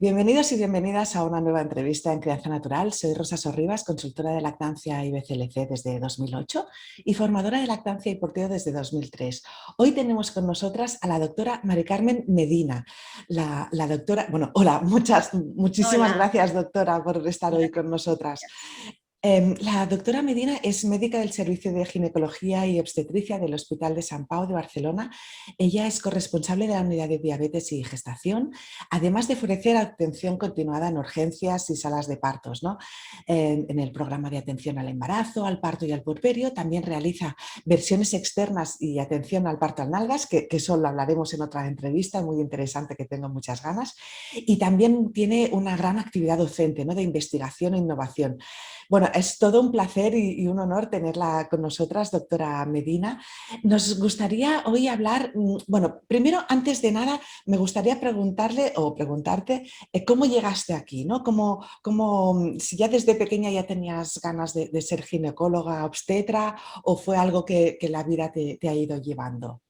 Bienvenidos y bienvenidas a una nueva entrevista en Crianza Natural. Soy Rosa Sorribas, consultora de lactancia y BCLC desde 2008 y formadora de lactancia y porteo desde 2003. Hoy tenemos con nosotras a la doctora Mari Carmen Medina. La doctora, bueno, hola, muchísimas Hola. gracias doctora por estar hoy con nosotras. La doctora Medina es médica del Servicio de Ginecología y Obstetricia del Hospital de Sant Pau de Barcelona. Ella es corresponsable de la unidad de diabetes y gestación, además de ofrecer atención continuada en urgencias y salas de partos, ¿no? En el programa de atención al embarazo, al parto y al puerperio. También realiza versiones externas y atención al parto al nalgas, que eso lo hablaremos en otra entrevista, muy interesante, que tengo muchas ganas. Y también tiene una gran actividad docente, ¿no? De investigación e innovación. Bueno, es todo un placer y un honor tenerla con nosotras, doctora Medina. Nos gustaría hoy hablar, bueno, primero, antes de nada, me gustaría preguntarle o preguntarte cómo llegaste aquí, ¿no? Si ya desde pequeña ya tenías ganas de ser ginecóloga, obstetra, o fue algo que la vida te ha ido llevando.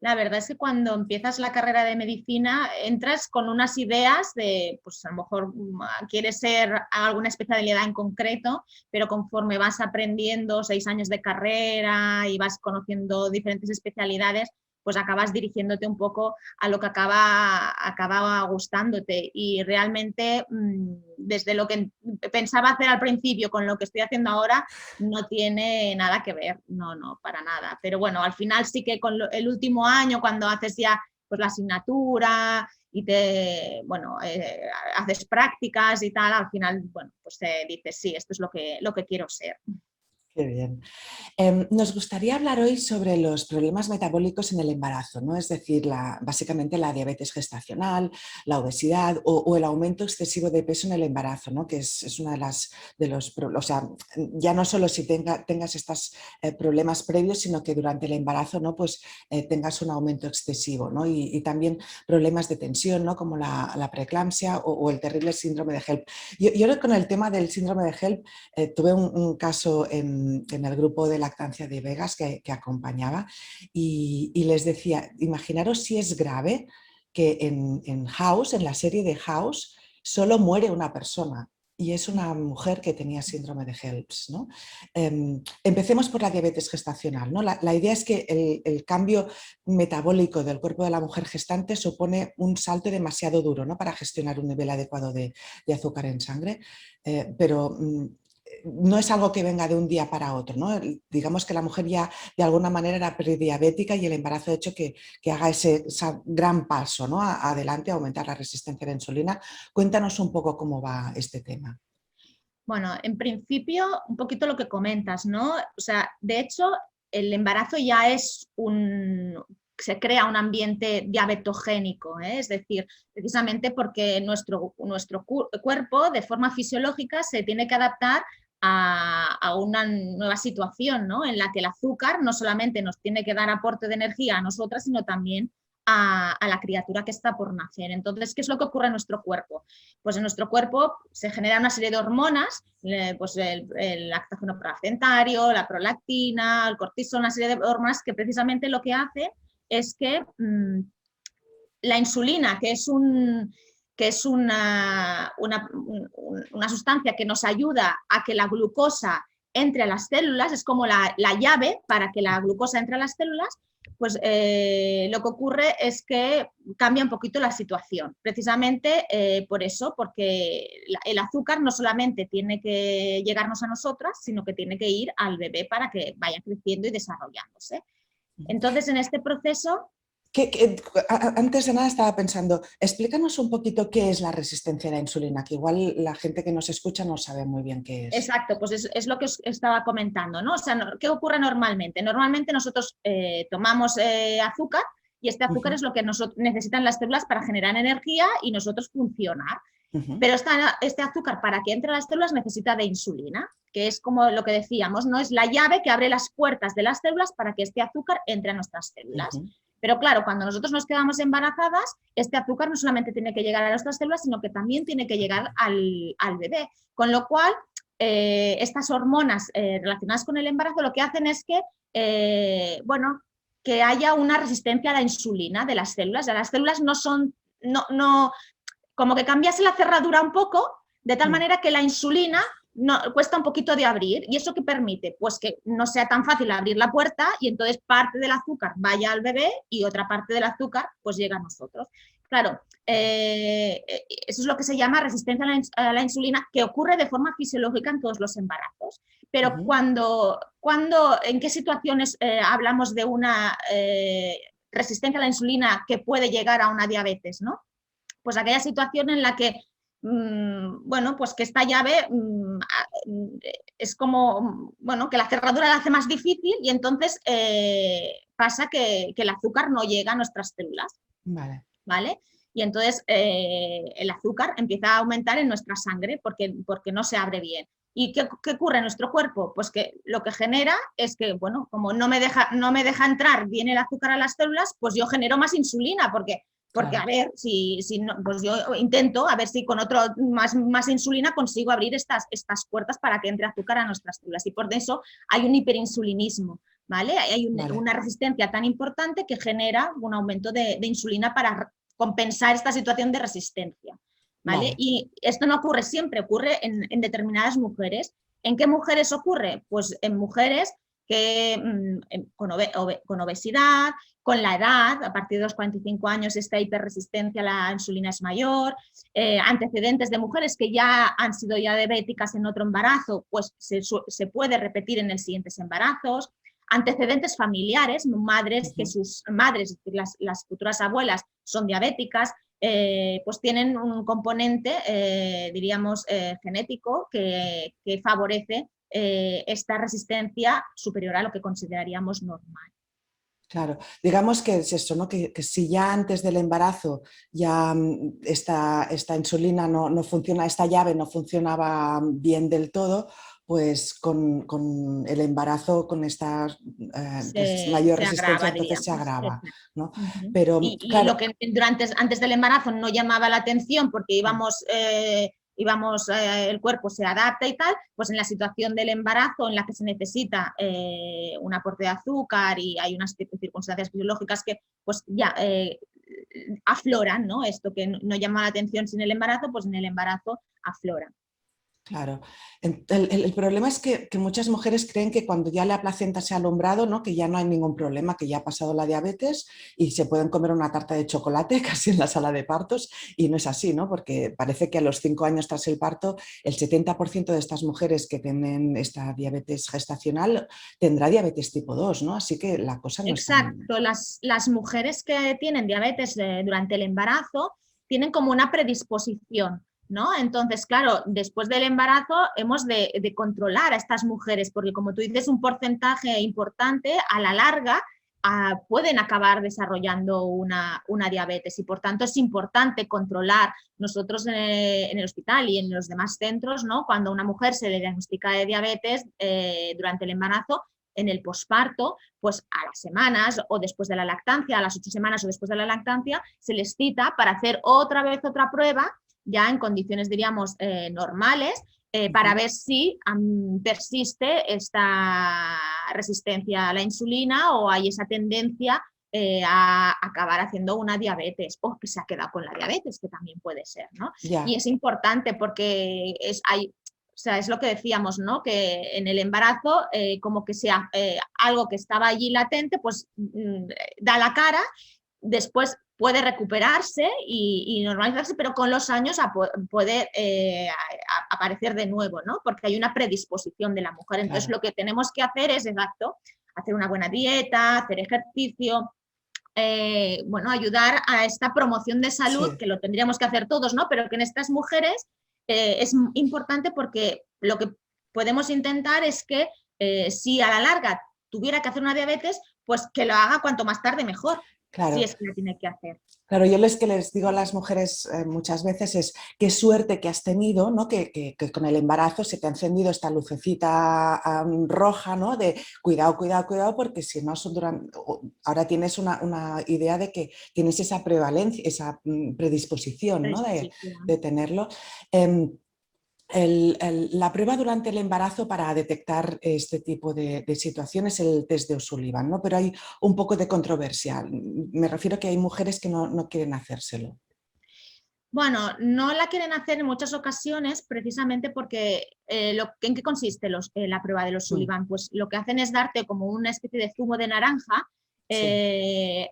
La verdad es que cuando empiezas la carrera de medicina entras con unas ideas de, pues a lo mejor quieres ser alguna especialidad en concreto, pero conforme vas aprendiendo 6 años de carrera y vas conociendo diferentes especialidades, pues acabas dirigiéndote un poco a lo que acaba gustándote. Y realmente, desde lo que pensaba hacer al principio con lo que estoy haciendo ahora, no tiene nada que ver, no, para nada. Pero bueno, al final sí que con el último año, cuando haces ya pues, la asignatura y haces prácticas y tal, al final, bueno, pues te dices, sí, esto es lo que quiero ser. Qué bien. Nos gustaría hablar hoy sobre los problemas metabólicos en el embarazo, ¿no? Es decir, básicamente la diabetes gestacional, la obesidad o el aumento excesivo de peso en el embarazo, ¿no? Que es una de los, o sea, ya no solo si tengas estos problemas previos, sino que durante el embarazo, ¿no? Pues tengas un aumento excesivo, ¿no? Y también problemas de tensión, ¿no? Como la preeclampsia o el terrible síndrome de HELP. Yo con el tema del síndrome de HELP tuve un caso en el grupo de lactancia de Vegas que acompañaba y les decía, imaginaros si es grave que en House, en la serie de House, solo muere una persona. Y es una mujer que tenía síndrome de HELPS, ¿no? Empecemos por la diabetes gestacional, ¿no? La idea es que el cambio metabólico del cuerpo de la mujer gestante supone un salto demasiado duro, ¿no? Para gestionar un nivel adecuado de azúcar en sangre, pero no es algo que venga de un día para otro, ¿no? Digamos que la mujer ya de alguna manera era prediabética y el embarazo ha hecho que haga ese gran paso, ¿no? Adelante, a aumentar la resistencia a la insulina. Cuéntanos un poco cómo va este tema. Bueno, en principio, un poquito lo que comentas, ¿no? O sea, de hecho, el embarazo ya se crea un ambiente diabetogénico, ¿eh? Es decir, precisamente porque nuestro cuerpo de forma fisiológica se tiene que adaptar a una nueva situación, ¿no? En la que el azúcar no solamente nos tiene que dar aporte de energía a nosotras, sino también a la criatura que está por nacer. Entonces, ¿qué es lo que ocurre en nuestro cuerpo? Pues en nuestro cuerpo se genera una serie de hormonas, pues el lactógeno placentario, la prolactina, el cortisol, una serie de hormonas que precisamente lo que hace es que la insulina, que es una sustancia que nos ayuda a que la glucosa entre a las células, es como la llave para que la glucosa entre a las células, pues lo que ocurre es que cambia un poquito la situación. Precisamente por eso, porque el azúcar no solamente tiene que llegarnos a nosotras, sino que tiene que ir al bebé para que vaya creciendo y desarrollándose. Entonces, en este proceso... Antes de nada estaba pensando, explícanos un poquito qué es la resistencia a la insulina, que igual la gente que nos escucha no sabe muy bien qué es. Exacto, pues es lo que os estaba comentando, ¿no? O sea, ¿qué ocurre normalmente? Normalmente nosotros tomamos azúcar y este azúcar es lo que necesitan las células para generar energía y nosotros funcionar. Pero este azúcar, para que entre a las células, necesita de insulina, que es como lo que decíamos, ¿no? Es la llave que abre las puertas de las células para que este azúcar entre a nuestras células. Pero claro, cuando nosotros nos quedamos embarazadas, este azúcar no solamente tiene que llegar a nuestras células, sino que también tiene que llegar al bebé. Con lo cual, estas hormonas relacionadas con el embarazo lo que hacen es que, que haya una resistencia a la insulina de las células. Las células no son, no, como que cambiase la cerradura un poco, de tal manera que la insulina no, cuesta un poquito de abrir. ¿Y eso qué permite? Pues que no sea tan fácil abrir la puerta y entonces parte del azúcar vaya al bebé y otra parte del azúcar pues llega a nosotros. Claro, eso es lo que se llama resistencia a la insulina, que ocurre de forma fisiológica en todos los embarazos. Pero ¿en qué situaciones hablamos de una resistencia a la insulina que puede llegar a una diabetes, ¿no? Pues aquella situación en la que bueno, pues que esta llave es como, bueno, que la cerradura la hace más difícil y entonces pasa que el azúcar no llega a nuestras células. Vale. ¿Vale? Y entonces el azúcar empieza a aumentar en nuestra sangre porque no se abre bien. ¿Y qué ocurre en nuestro cuerpo? Pues que lo que genera es que, bueno, como no me deja entrar bien el azúcar a las células, pues yo genero más insulina porque Claro. a ver, si no, pues yo intento a ver si con más insulina consigo abrir estas puertas para que entre azúcar a nuestras células. Y por eso hay un hiperinsulinismo, ¿vale? Hay una resistencia tan importante que genera un aumento de insulina para compensar esta situación de resistencia, ¿vale? Y esto no ocurre siempre, ocurre en determinadas mujeres. ¿En qué mujeres ocurre? Pues en mujeres que con obesidad, con la edad, a partir de los 45 años esta hiperresistencia a la insulina es mayor, antecedentes de mujeres que ya han sido ya diabéticas en otro embarazo, pues se puede repetir en los siguientes embarazos, antecedentes familiares, madres que sus madres, las futuras abuelas son diabéticas, pues tienen un componente, diríamos, genético que favorece esta resistencia superior a lo que consideraríamos normal. Claro, digamos que es eso, ¿no? Que si ya antes del embarazo ya esta insulina no funciona, esta llave no funcionaba bien del todo, pues con el embarazo, con esta mayor se resistencia, agrava, entonces se diríamos. agrava, ¿no? Uh-huh. Pero Y claro, lo que antes del embarazo no llamaba la atención porque íbamos, el cuerpo se adapta y tal, pues en la situación del embarazo en la que se necesita un aporte de azúcar y hay unas circunstancias fisiológicas que pues ya afloran, ¿no? Esto que no llama la atención sin el embarazo, pues en el embarazo aflora. claro, el problema es que muchas mujeres creen que cuando ya la placenta se ha alumbrado, ¿no? Que ya no hay ningún problema, que ya ha pasado la diabetes y se pueden comer una tarta de chocolate casi en la sala de partos y no es así, ¿no? Porque parece que a los 5 años tras el parto el 70% de estas mujeres que tienen esta diabetes gestacional tendrá diabetes tipo 2, ¿no? Así que la cosa no es tan... Exacto, las mujeres que tienen diabetes durante el embarazo tienen como una predisposición, ¿no? Entonces, claro, después del embarazo hemos de controlar a estas mujeres, porque como tú dices, un porcentaje importante a la larga pueden acabar desarrollando una diabetes y por tanto es importante controlar. Nosotros en el hospital y en los demás centros, ¿no? Cuando a una mujer se le diagnostica de diabetes durante el embarazo, en el posparto, pues a las semanas o después de la lactancia, a las 8 semanas o después de la lactancia, se les cita para hacer otra vez otra prueba, ya en condiciones, diríamos, normales, para ver si persiste esta resistencia a la insulina o hay esa tendencia a acabar haciendo una diabetes o que se ha quedado con la diabetes, que también puede ser, ¿no? Ya. Y es importante porque o sea, es lo que decíamos, ¿no? Que en el embarazo, como que sea algo que estaba allí latente, pues da la cara, después puede recuperarse y normalizarse, pero con los años puede aparecer de nuevo, ¿no? Porque hay una predisposición de la mujer. Entonces, Claro. lo que tenemos que hacer es, exacto, hacer una buena dieta, hacer ejercicio, bueno, ayudar a esta promoción de salud, Sí. que lo tendríamos que hacer todos, ¿no? Pero que en estas mujeres es importante porque lo que podemos intentar es que si a la larga tuviera que hacer una diabetes, pues que lo haga cuanto más tarde mejor, si Claro. es que la tiene que hacer. Claro, yo que les digo a las mujeres muchas veces es qué suerte que has tenido, ¿no? Que con el embarazo se te ha encendido esta lucecita roja, ¿no? De cuidado, cuidado, cuidado, porque si no, ahora tienes una idea de que tienes esa prevalencia, esa predisposición, ¿no? De tenerlo. La prueba durante el embarazo para detectar este tipo de situaciones es el test de O'Sullivan, ¿no? Pero hay un poco de controversia. Me refiero a que hay mujeres que no quieren hacérselo. Bueno, no la quieren hacer en muchas ocasiones precisamente porque ¿en qué consiste la prueba de los Mm, Sullivan? Pues lo que hacen es darte como una especie de zumo de naranja sí, eh,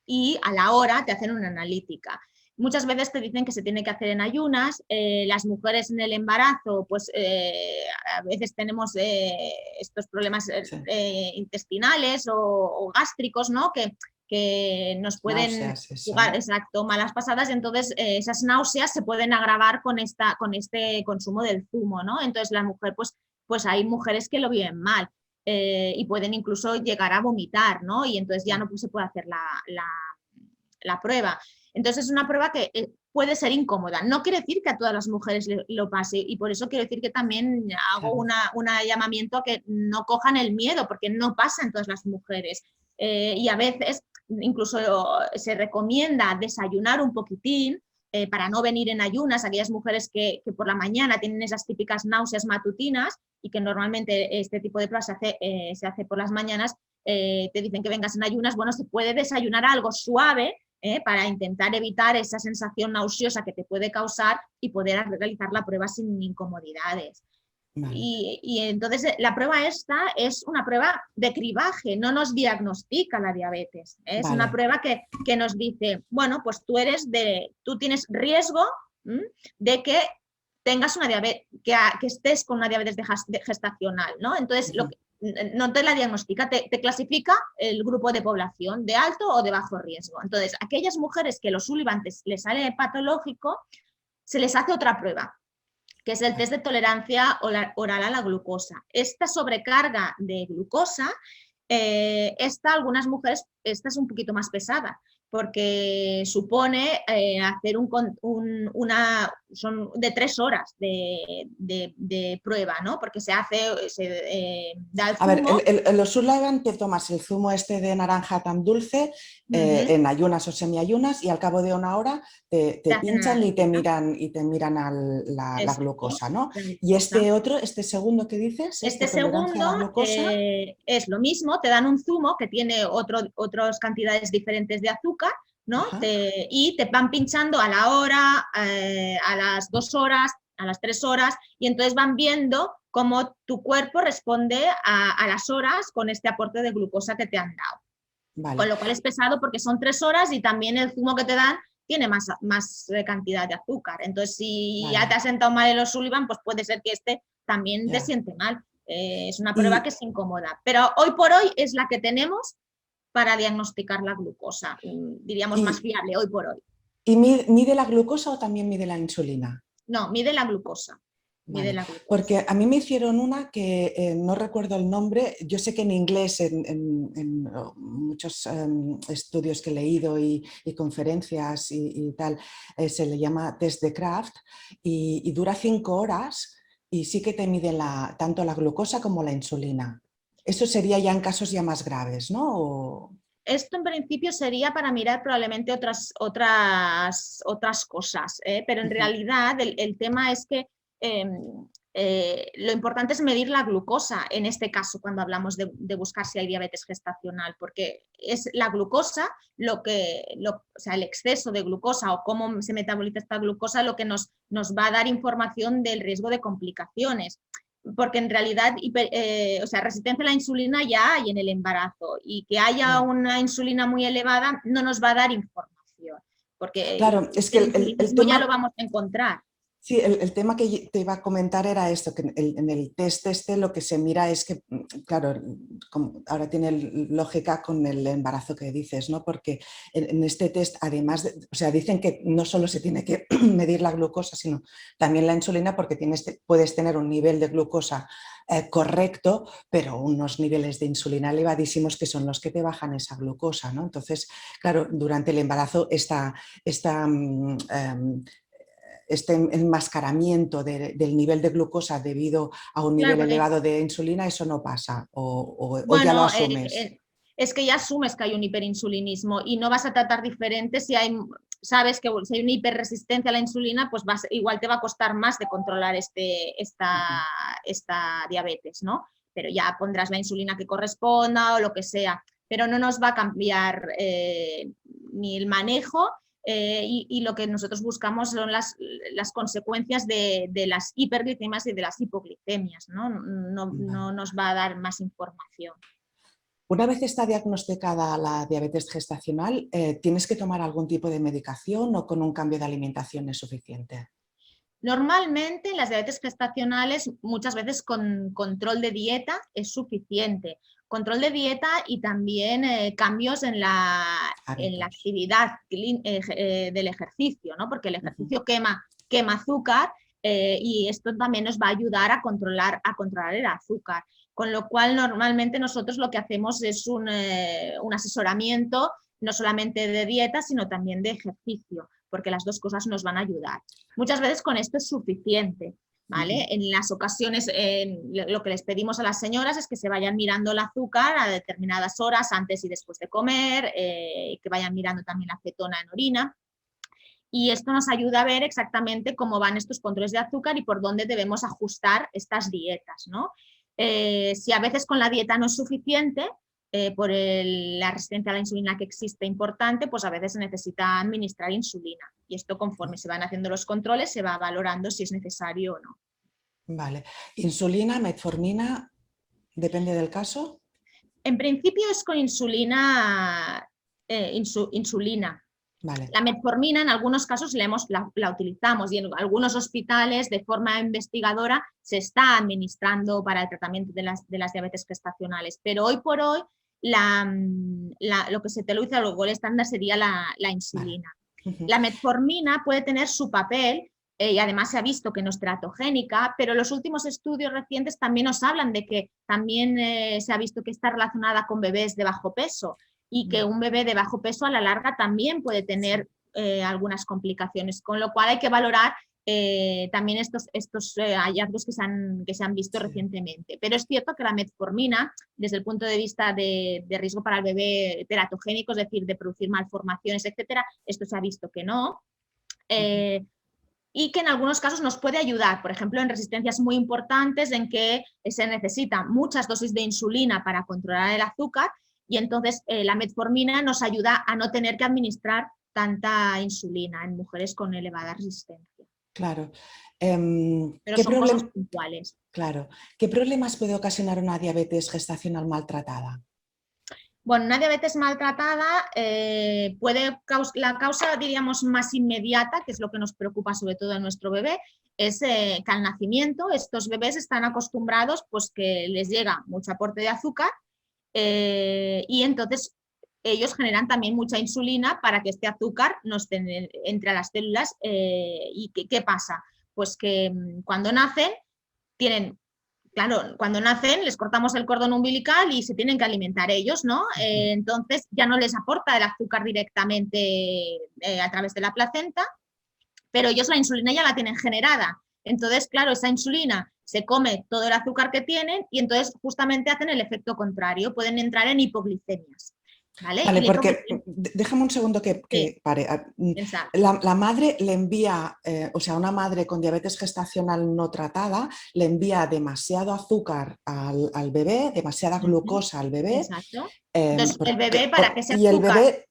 y a la hora te hacen una analítica. Muchas veces te dicen que se tiene que hacer en ayunas, las mujeres en el embarazo, pues a veces tenemos estos problemas sí. intestinales o gástricos, ¿no? Que nos pueden Náuseas, eso, jugar, ¿no? exacto, malas pasadas, y entonces esas náuseas se pueden agravar con este consumo del zumo, ¿no? Entonces la mujer, pues hay mujeres que lo viven mal. Y pueden incluso llegar a vomitar, ¿no? Y entonces ya no se puede hacer la prueba. Entonces es una prueba que puede ser incómoda. No quiere decir que a todas las mujeres lo pase, y por eso quiero decir que también hago Claro. un llamamiento a que no cojan el miedo, porque no pasa en todas las mujeres. Y a veces incluso se recomienda desayunar un poquitín para no venir en ayunas, aquellas mujeres que por la mañana tienen esas típicas náuseas matutinas y que normalmente este tipo de pruebas se hace por las mañanas, te dicen que vengas en ayunas, bueno, se puede desayunar algo suave para intentar evitar esa sensación nauseosa que te puede causar y poder realizar la prueba sin incomodidades. Vale. Y entonces la prueba esta es una prueba de cribaje, no nos diagnostica la diabetes. Es una Vale. prueba que nos dice, bueno, pues tú tienes riesgo de que tengas una diabetes, que estés con una diabetes gestacional, ¿no? Entonces, Ujú. no te la diagnostica, te clasifica el grupo de población de alto o de bajo riesgo. Entonces, aquellas mujeres que los Sullivan les sale patológico, se les hace otra prueba, que es el Vale. test de tolerancia oral a la glucosa. Esta sobrecarga de glucosa, algunas mujeres, esta es un poquito más pesada, porque supone hacer son de 3 horas de prueba, ¿no? Porque da el A ver, zumo. los Sullivan te tomas el zumo este de naranja tan dulce Uh -huh, en ayunas o semiayunas y al cabo de una hora te te hacen pinchan analítica. y te miran la Exacto, glucosa, ¿no? la Y glucosa. este otro, este segundo que dices, este Este tolerancia a segundo la glucosa, es lo mismo, te dan un zumo que tiene otras cantidades diferentes de azúcar, ¿no? ajá, Y te van pinchando a la hora, a las 2 horas, a las 3 horas, y entonces van viendo cómo tu cuerpo responde a las horas con este aporte de glucosa que te han dado. Con vale. lo cual es pesado porque son 3 horas y también el zumo que te dan tiene más cantidad de azúcar. Entonces, si ya te Vale, has sentado mal en los Sullivan, pues puede ser que este también te ya. siente mal. Es una prueba que Y, es incómoda. Pero hoy por hoy es la que tenemos para diagnosticar la glucosa, diríamos más y, fiable hoy por hoy. y mide la glucosa o también mide la insulina? No, mide la glucosa. Mide Vale, la glucosa. porque a mí me hicieron una que no recuerdo el nombre, yo sé que en inglés, muchos estudios que he leído y conferencias y tal, se le llama test de Kraft y dura 5 horas y sí que te miden tanto la glucosa como la insulina. Eso sería ya en casos ya más graves, ¿no? Esto en principio sería para mirar probablemente otras cosas, pero en Ujú. realidad el tema es que eh, lo importante es medir la glucosa en este caso cuando hablamos de buscar si hay diabetes gestacional, porque es la glucosa o sea, el exceso de glucosa o cómo se metaboliza esta glucosa lo que nos va a dar información del riesgo de complicaciones, porque en realidad o sea, resistencia a la insulina ya hay en el embarazo, y que haya Ya. una insulina muy elevada no nos va a dar información, porque Claro, es que el el insulinismo ya lo tema. vamos a encontrar. Sí, el tema que te iba a comentar era esto, que en el test este lo que se mira es que, claro, ahora tiene lógica con el embarazo que dices, ¿no? Porque en este test, además, o sea, dicen que no solo se tiene que medir la glucosa, sino también la insulina, porque puedes tener un nivel de glucosa correcto, pero unos niveles de insulina elevadísimos que son los que te bajan esa glucosa, ¿no? Entonces, claro, durante el embarazo esta este enmascaramiento del nivel de glucosa debido a un Claro, nivel porque, elevado de insulina, eso no pasa o ya lo bueno, asumes. es que ya asumes que hay un hiperinsulinismo y no vas a tratar diferente si sabes que si hay una hiperresistencia a la insulina, pues igual te va a costar más de controlar esta diabetes, ¿no? Pero ya pondrás la insulina que corresponda o lo que sea, pero no nos va a cambiar ni el manejo y lo que nosotros buscamos son las consecuencias de las hiperglicemias y de las hipoglicemias, ¿no? No nos va a dar más información. Una vez está diagnosticada la diabetes gestacional, ¿tienes que tomar algún tipo de medicación o con un cambio de alimentación es suficiente? Normalmente en las diabetes gestacionales muchas veces con control de dieta es suficiente. Control de dieta y también cambios en la actividad del ejercicio, ¿no? Porque el ejercicio quema azúcar y esto también nos va a ayudar a controlar el azúcar. Con lo cual normalmente nosotros lo que hacemos es un asesoramiento no solamente de dieta sino también de ejercicio, porque las dos cosas nos van a ayudar. Muchas veces con esto es suficiente, ¿vale? En las ocasiones lo que les pedimos a las señoras es que se vayan mirando el azúcar a determinadas horas antes y después de comer, que vayan mirando también la cetona en orina. Y esto nos ayuda a ver exactamente cómo van estos controles de azúcar y por dónde debemos ajustar estas dietas, ¿no? Si a veces con la dieta no es suficiente, por la resistencia a la insulina que existe importante, pues a veces se necesita administrar insulina. Y esto conforme se van haciendo los controles se va valorando si es necesario o no. Vale. ¿Insulina, metformina, depende del caso? En principio es con insulina. Vale. La metformina en algunos casos la utilizamos y en algunos hospitales de forma investigadora se está administrando para el tratamiento de las diabetes gestacionales, pero hoy por hoy lo que se utiliza, el gol estándar sería la insulina. Vale. La metformina puede tener su papel y además se ha visto que no es teratogénica, pero los últimos estudios recientes también nos hablan de que también se ha visto que está relacionada con bebés de bajo peso y que un bebé de bajo peso a la larga también puede tener algunas complicaciones, con lo cual hay que valorar también estos hallazgos que se han visto recientemente. Pero es cierto que la metformina, desde el punto de vista de riesgo para el bebé teratogénico, es decir, de producir malformaciones, etcétera, esto se ha visto que no. Y que en algunos casos nos puede ayudar, por ejemplo, en resistencias muy importantes en que se necesitan muchas dosis de insulina para controlar el azúcar y entonces la metformina nos ayuda a no tener que administrar tanta insulina en mujeres con elevada resistencia. Claro. Pero son cosas puntuales. Claro. ¿Qué problemas puede ocasionar una diabetes gestacional maltratada? Bueno, una diabetes maltratada la causa, diríamos, más inmediata, que es lo que nos preocupa sobre todo en nuestro bebé, es que al nacimiento estos bebés están acostumbrados pues que les llega mucho aporte de azúcar y entonces ellos generan también mucha insulina para que este azúcar nos entre a las células y ¿qué pasa? Pues que cuando nacen cuando nacen les cortamos el cordón umbilical y se tienen que alimentar ellos, ¿no? Entonces ya no les aporta el azúcar directamente a través de la placenta, pero ellos la insulina ya la tienen generada. Entonces, claro, esa insulina se come todo el azúcar que tienen y entonces justamente hacen el efecto contrario, pueden entrar en hipoglicemias. Vale, porque déjame un segundo que pare. La madre le envía, o sea, una madre con diabetes gestacional no tratada le envía demasiado azúcar al bebé, demasiada glucosa al bebé. Exacto. Entonces, el bebé para que se azúcar... Y el bebé,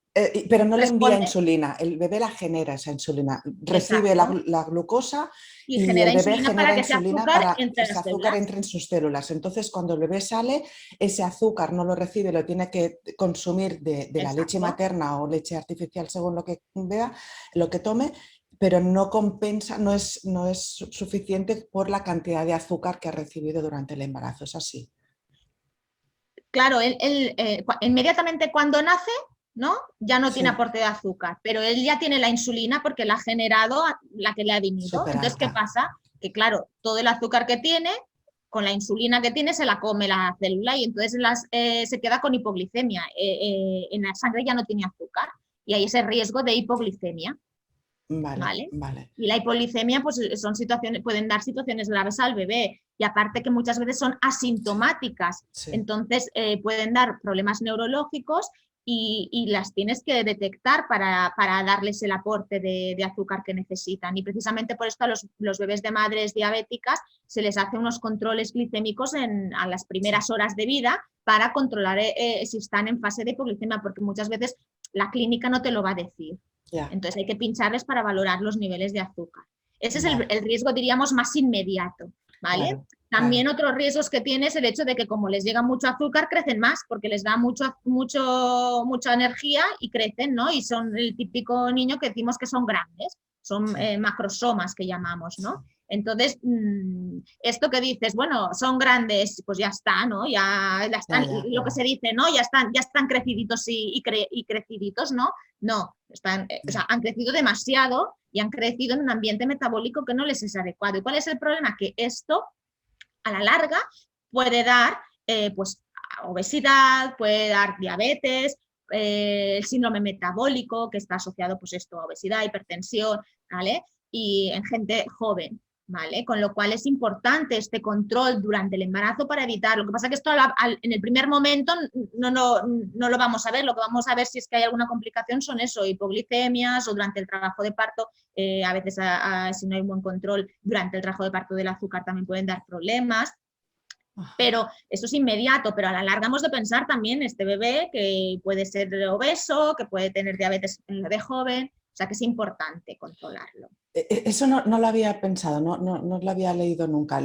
pero no le envía insulina, el bebé la genera esa insulina, recibe la glucosa y el bebé genera insulina para que ese azúcar entre en sus células. Entonces, cuando el bebé sale, ese azúcar no lo recibe, lo tiene que consumir de la leche materna o leche artificial, según lo que vea, lo que tome, pero no compensa, no es suficiente por la cantidad de azúcar que ha recibido durante el embarazo. ¿Es así? Claro, inmediatamente cuando nace, ¿no? Ya no tiene aporte de azúcar, pero él ya tiene la insulina porque la ha generado la que le ha venido. Entonces, ¿qué pasa? Que claro, todo el azúcar que tiene, con la insulina que tiene, se la come la célula y entonces se queda con hipoglicemia. En la sangre ya no tiene azúcar y hay ese riesgo de hipoglicemia. ¿Vale? Y la hipoglicemia pues pueden dar situaciones graves al bebé y aparte que muchas veces son asintomáticas, entonces pueden dar problemas neurológicos y las tienes que detectar para darles el aporte de azúcar que necesitan y precisamente por esto a los bebés de madres diabéticas se les hace unos controles glicémicos a las primeras horas de vida para controlar si están en fase de hipoglicemia porque muchas veces la clínica no te lo va a decir. Ya, Entonces hay que pincharles para valorar los niveles de azúcar. Ese es vale, el riesgo, diríamos, más inmediato, ¿vale? claro, También claro. otros riesgos que tiene es el hecho de que como les llega mucho azúcar, crecen más, porque les da mucha energía y crecen, ¿no? Y son el típico niño que decimos que son grandes, son Sí, macrosomas que llamamos, sí, ¿no? Entonces, esto que dices, bueno, son grandes, pues ya está, ¿no? Ya ya, están, ya, lo que se dice, ¿no? Ya están creciditos y creciditos, ¿no? No, están, o ya. sea, han crecido demasiado y han crecido en un ambiente metabólico que no les es adecuado. ¿Y cuál es el problema? Que esto, a la larga, puede dar, pues, obesidad, puede dar diabetes, el síndrome metabólico, que está asociado, pues, esto, a obesidad, hipertensión, ¿vale? Y en gente joven. ¿Vale? Con lo cual es importante este control durante el embarazo para evitar. Lo que pasa es que esto en el primer momento no lo vamos a ver. Lo que vamos a ver si es que hay alguna complicación son eso, hipoglicemias o durante el trabajo de parto. A veces, si no hay un buen control durante el trabajo de parto del azúcar, también pueden dar problemas. Ajá. Pero eso es inmediato, pero a la larga hemos de pensar también este bebé que puede ser obeso, que puede tener diabetes en bebé joven, o sea que es importante controlarlo. Eso no lo había pensado, no lo había leído nunca.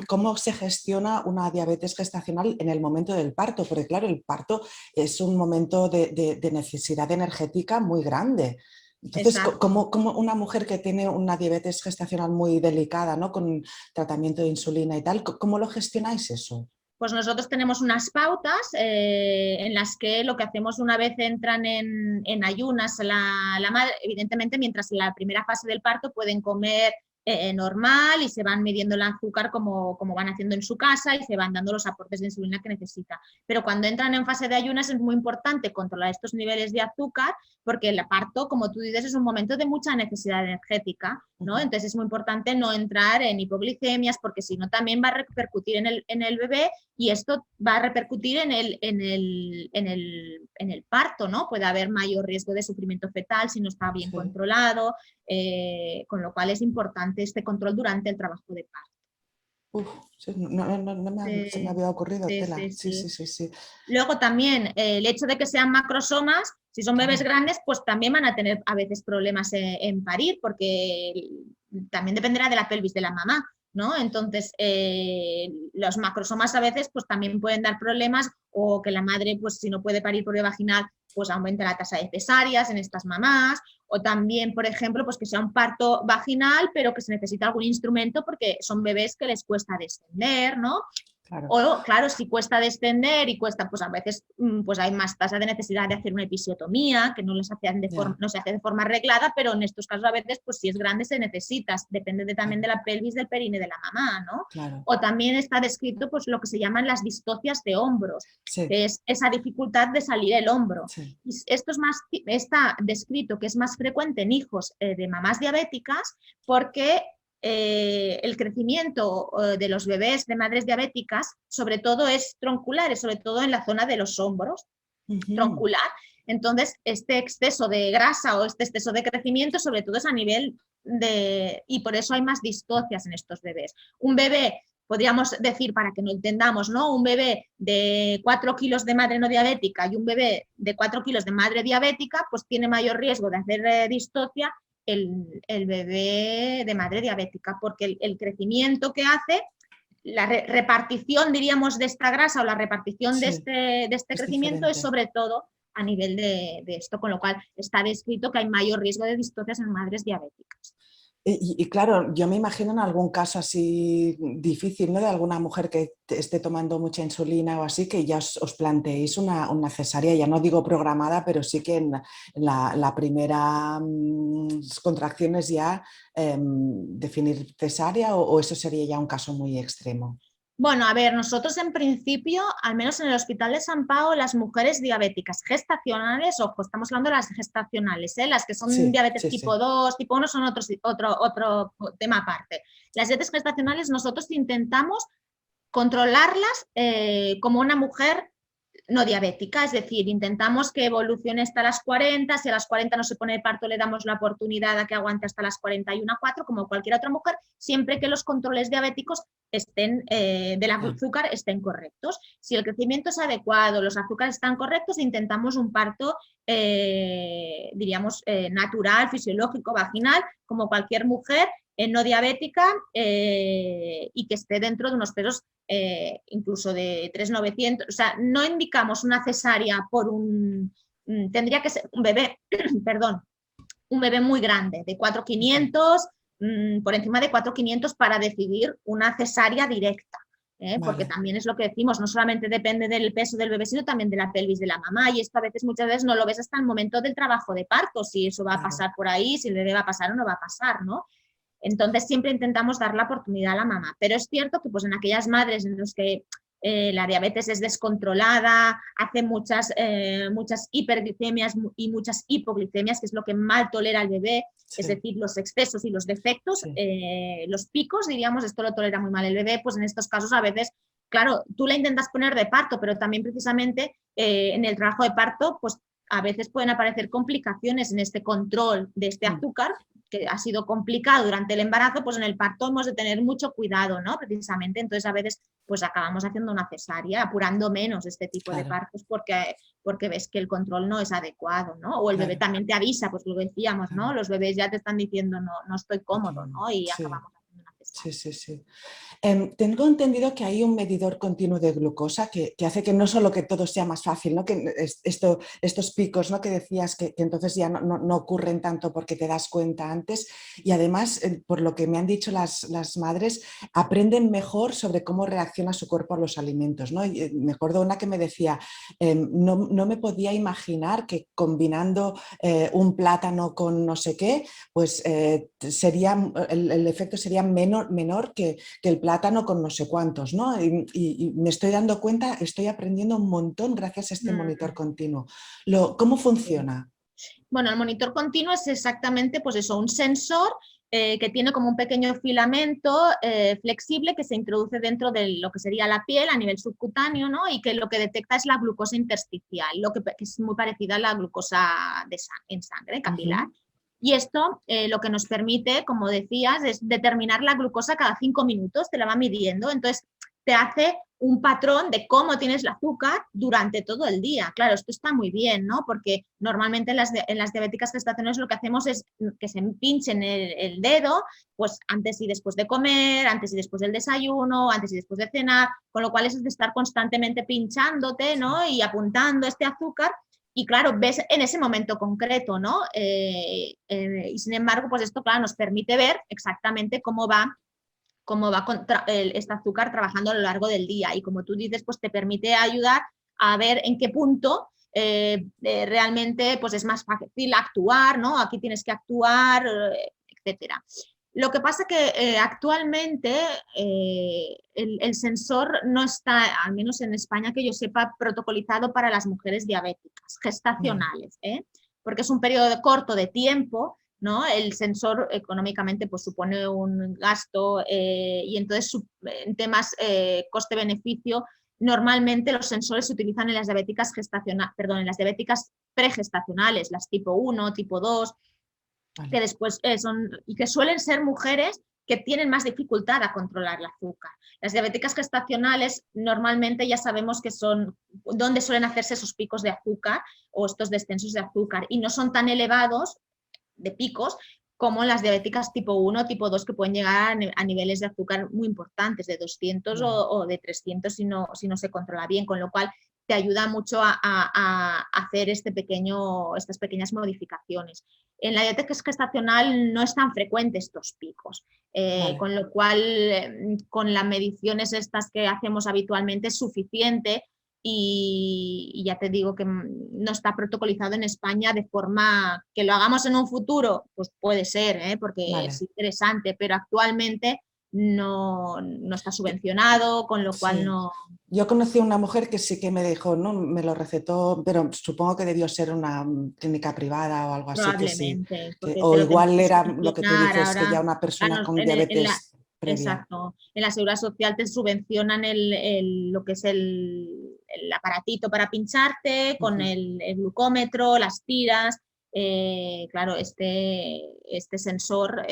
¿Cómo se gestiona una diabetes gestacional en el momento del parto? Porque claro, el parto es un momento de necesidad energética muy grande. Entonces, Exacto. ¿cómo una mujer que tiene una diabetes gestacional muy delicada, ¿no? Con tratamiento de insulina y tal, cómo lo gestionáis eso? Pues nosotros tenemos unas pautas en las que lo que hacemos una vez entran en ayunas la madre, evidentemente mientras en la primera fase del parto pueden comer normal y se van midiendo el azúcar como van haciendo en su casa y se van dando los aportes de insulina que necesita. Pero cuando entran en fase de ayunas es muy importante controlar estos niveles de azúcar porque el parto, como tú dices, es un momento de mucha necesidad energética, ¿no? Ujú. Entonces es muy importante no entrar en hipoglicemias porque si no también va a repercutir en el bebé y esto va a repercutir en el parto, ¿no? Puede haber mayor riesgo de sufrimiento fetal si no está bien Sí. controlado, con lo cual es importante este control durante el trabajo de parto. Uf, sí, se me Sí, había ocurrido, sí, tela. sí, Sí, sí, sí. sí, sí. Luego también el hecho de que sean macrosomas, si son bebés Claro, grandes, pues también van a tener a veces problemas en parir, porque también dependerá de la pelvis de la mamá, ¿no? Entonces, los macrosomas a veces pues también pueden dar problemas o que la madre, pues si no puede parir por vía vaginal, pues aumenta la tasa de cesáreas en estas mamás, o también, por ejemplo, pues que sea un parto vaginal, pero que se necesita algún instrumento porque son bebés que les cuesta descender, ¿no? claro. O, claro, si cuesta descender y cuesta, pues a veces pues hay más tasa de necesidad de hacer una episiotomía, que no, Ya, no se hace de forma arreglada, pero en estos casos a veces, pues si es grande se necesita, depende también de claro, la pelvis, del perine de la mamá, ¿no? claro. O también está descrito pues lo que se llaman las distocias de hombros, Sí, que es esa dificultad de salir el hombro. sí. Y esto está descrito que es más frecuente en hijos de mamás diabéticas porque el crecimiento de los bebés de madres diabéticas, sobre todo es troncular, sobre todo en la zona de los hombros, Ujú. troncular. Entonces, este exceso de grasa o este exceso de crecimiento, sobre todo es a nivel de... Y por eso hay más distocias en estos bebés. Un bebé, podríamos decir, para que no entendamos, ¿no? Un bebé de 4 kilos de madre no diabética y un bebé de 4 kilos de madre diabética, pues tiene mayor riesgo de hacer distocia el bebé de madre diabética, porque el crecimiento que hace, la repartición, diríamos, de esta grasa o la repartición Sí, de este es crecimiento es diferente. sobre todo a nivel de esto, con lo cual está descrito que hay mayor riesgo de distocias en madres diabéticas. Y claro, yo me imagino en algún caso así difícil, ¿no? De alguna mujer que esté tomando mucha insulina o así, que ya os planteéis una cesárea, ya no digo programada, pero sí que en la primera contracciones ya definir cesárea o eso sería ya un caso muy extremo. Bueno, a ver, nosotros en principio, al menos en el Hospital de San Pau, las mujeres diabéticas gestacionales, ojo, estamos hablando de las gestacionales, ¿eh? Las que son Sí, diabetes sí, tipo sí. 2, tipo 1 son otro tema aparte. Las diabetes gestacionales nosotros intentamos controlarlas como una mujer no diabética, es decir, intentamos que evolucione hasta las 40, si a las 40 no se pone de parto le damos la oportunidad a que aguante hasta las 41,4, como cualquier otra mujer, siempre que los controles diabéticos estén, del Ya. azúcar estén correctos. Si el crecimiento es adecuado, los azúcares están correctos, intentamos un parto diríamos, natural, fisiológico, vaginal, como cualquier mujer no diabética y que esté dentro de unos pesos incluso de 3.900. O sea, no indicamos una cesárea por tendría que ser un bebé, perdón, un bebé muy grande, de 4.500, por encima de 4.500 para decidir una cesárea directa. Porque también es lo que decimos, no solamente depende del peso del bebé, sino también de la pelvis de la mamá, y esto a veces, muchas veces no lo ves hasta el momento del trabajo de parto, si eso va a pasar por ahí, si el bebé va a pasar o no va a pasar, ¿no? Entonces siempre intentamos dar la oportunidad a la mamá, pero es cierto que pues en aquellas madres en las que la diabetes es descontrolada, hace muchas hiperglicemias y muchas hipoglicemias, que es lo que mal tolera el bebé, es decir, los excesos y los defectos, los picos, diríamos, esto lo tolera muy mal el bebé, pues en estos casos a veces, claro, tú la intentas poner de parto, pero también precisamente en el trabajo de parto, pues a veces pueden aparecer complicaciones en este control de este azúcar, que ha sido complicado durante el embarazo, pues en el parto hemos de tener mucho cuidado, ¿no? Precisamente, entonces a veces pues acabamos haciendo una cesárea, apurando menos este tipo de partos porque ves que el control no es adecuado, ¿no? O el bebé también te avisa, pues lo decíamos, ¿no? Los bebés ya te están diciendo, no estoy cómodo, ¿no? Y acabamos haciendo una cesárea. Sí. Tengo entendido que hay un medidor continuo de glucosa que hace que no solo que todo sea más fácil, ¿no? Que estos picos, ¿no? Que decías que entonces ya no ocurren tanto porque te das cuenta antes, y además, por lo que me han dicho las madres, aprenden mejor sobre cómo reacciona su cuerpo a los alimentos, ¿no? Y, me acuerdo una que me decía, no me podía imaginar que combinando un plátano con no sé qué, pues el efecto sería menor que el plátano con no sé cuántos, ¿no? Y me estoy dando cuenta, estoy aprendiendo un montón gracias a este monitor continuo. ¿Cómo funciona? Bueno, el monitor continuo es exactamente pues eso, un sensor que tiene como un pequeño filamento flexible que se introduce dentro de lo que sería la piel a nivel subcutáneo, ¿no? Y que lo que detecta es la glucosa intersticial, que es muy parecida a la glucosa en sangre, capilar. Y esto lo que nos permite, como decías, es determinar la glucosa cada 5 minutos, te la va midiendo, entonces te hace un patrón de cómo tienes el azúcar durante todo el día. Claro, esto está muy bien, ¿no? Porque normalmente en las diabéticas gestacionales lo que hacemos es que se pinchen el dedo, pues antes y después de comer, antes y después del desayuno, antes y después de cenar, con lo cual es de estar constantemente pinchándote, ¿no? Y apuntando este azúcar. Y claro, ves en ese momento concreto, ¿no? Y sin embargo, pues esto, claro, nos permite ver exactamente cómo va este azúcar trabajando a lo largo del día. Y como tú dices, pues te permite ayudar a ver en qué punto realmente pues es más fácil actuar, ¿no? Aquí tienes que actuar, etcétera. Lo que pasa que actualmente el sensor no está, al menos en España que yo sepa, protocolizado para las mujeres diabéticas gestacionales, porque es un periodo corto de tiempo, ¿no? El sensor económicamente pues, supone un gasto y entonces en temas coste-beneficio, normalmente los sensores se utilizan en las diabéticas en las diabéticas pregestacionales, las tipo 1, tipo 2, que después y que suelen ser mujeres que tienen más dificultad a controlar el azúcar. Las diabéticas gestacionales normalmente ya sabemos que son donde suelen hacerse esos picos de azúcar o estos descensos de azúcar y no son tan elevados de picos como las diabéticas tipo 1, tipo 2 que pueden llegar a niveles de azúcar muy importantes, de 200 o de 300 si no se controla bien, con lo cual te ayuda mucho a hacer estas pequeñas modificaciones. En la diabetes gestacional no es tan frecuente estos picos, con lo cual con las mediciones estas que hacemos habitualmente es suficiente y ya te digo que no está protocolizado en España de forma que lo hagamos en un futuro, pues puede ser, porque es interesante, pero actualmente no está subvencionado, con lo cual no... Yo conocí a una mujer que sí que me dijo, no, me lo recetó, pero supongo que debió ser una clínica privada o algo así, que sí. O igual era lo que tú dices, que ya una persona con diabetes previa. Exacto. En la Seguridad Social te subvencionan lo que es el aparatito para pincharte, con el glucómetro, las tiras. Claro, este sensor,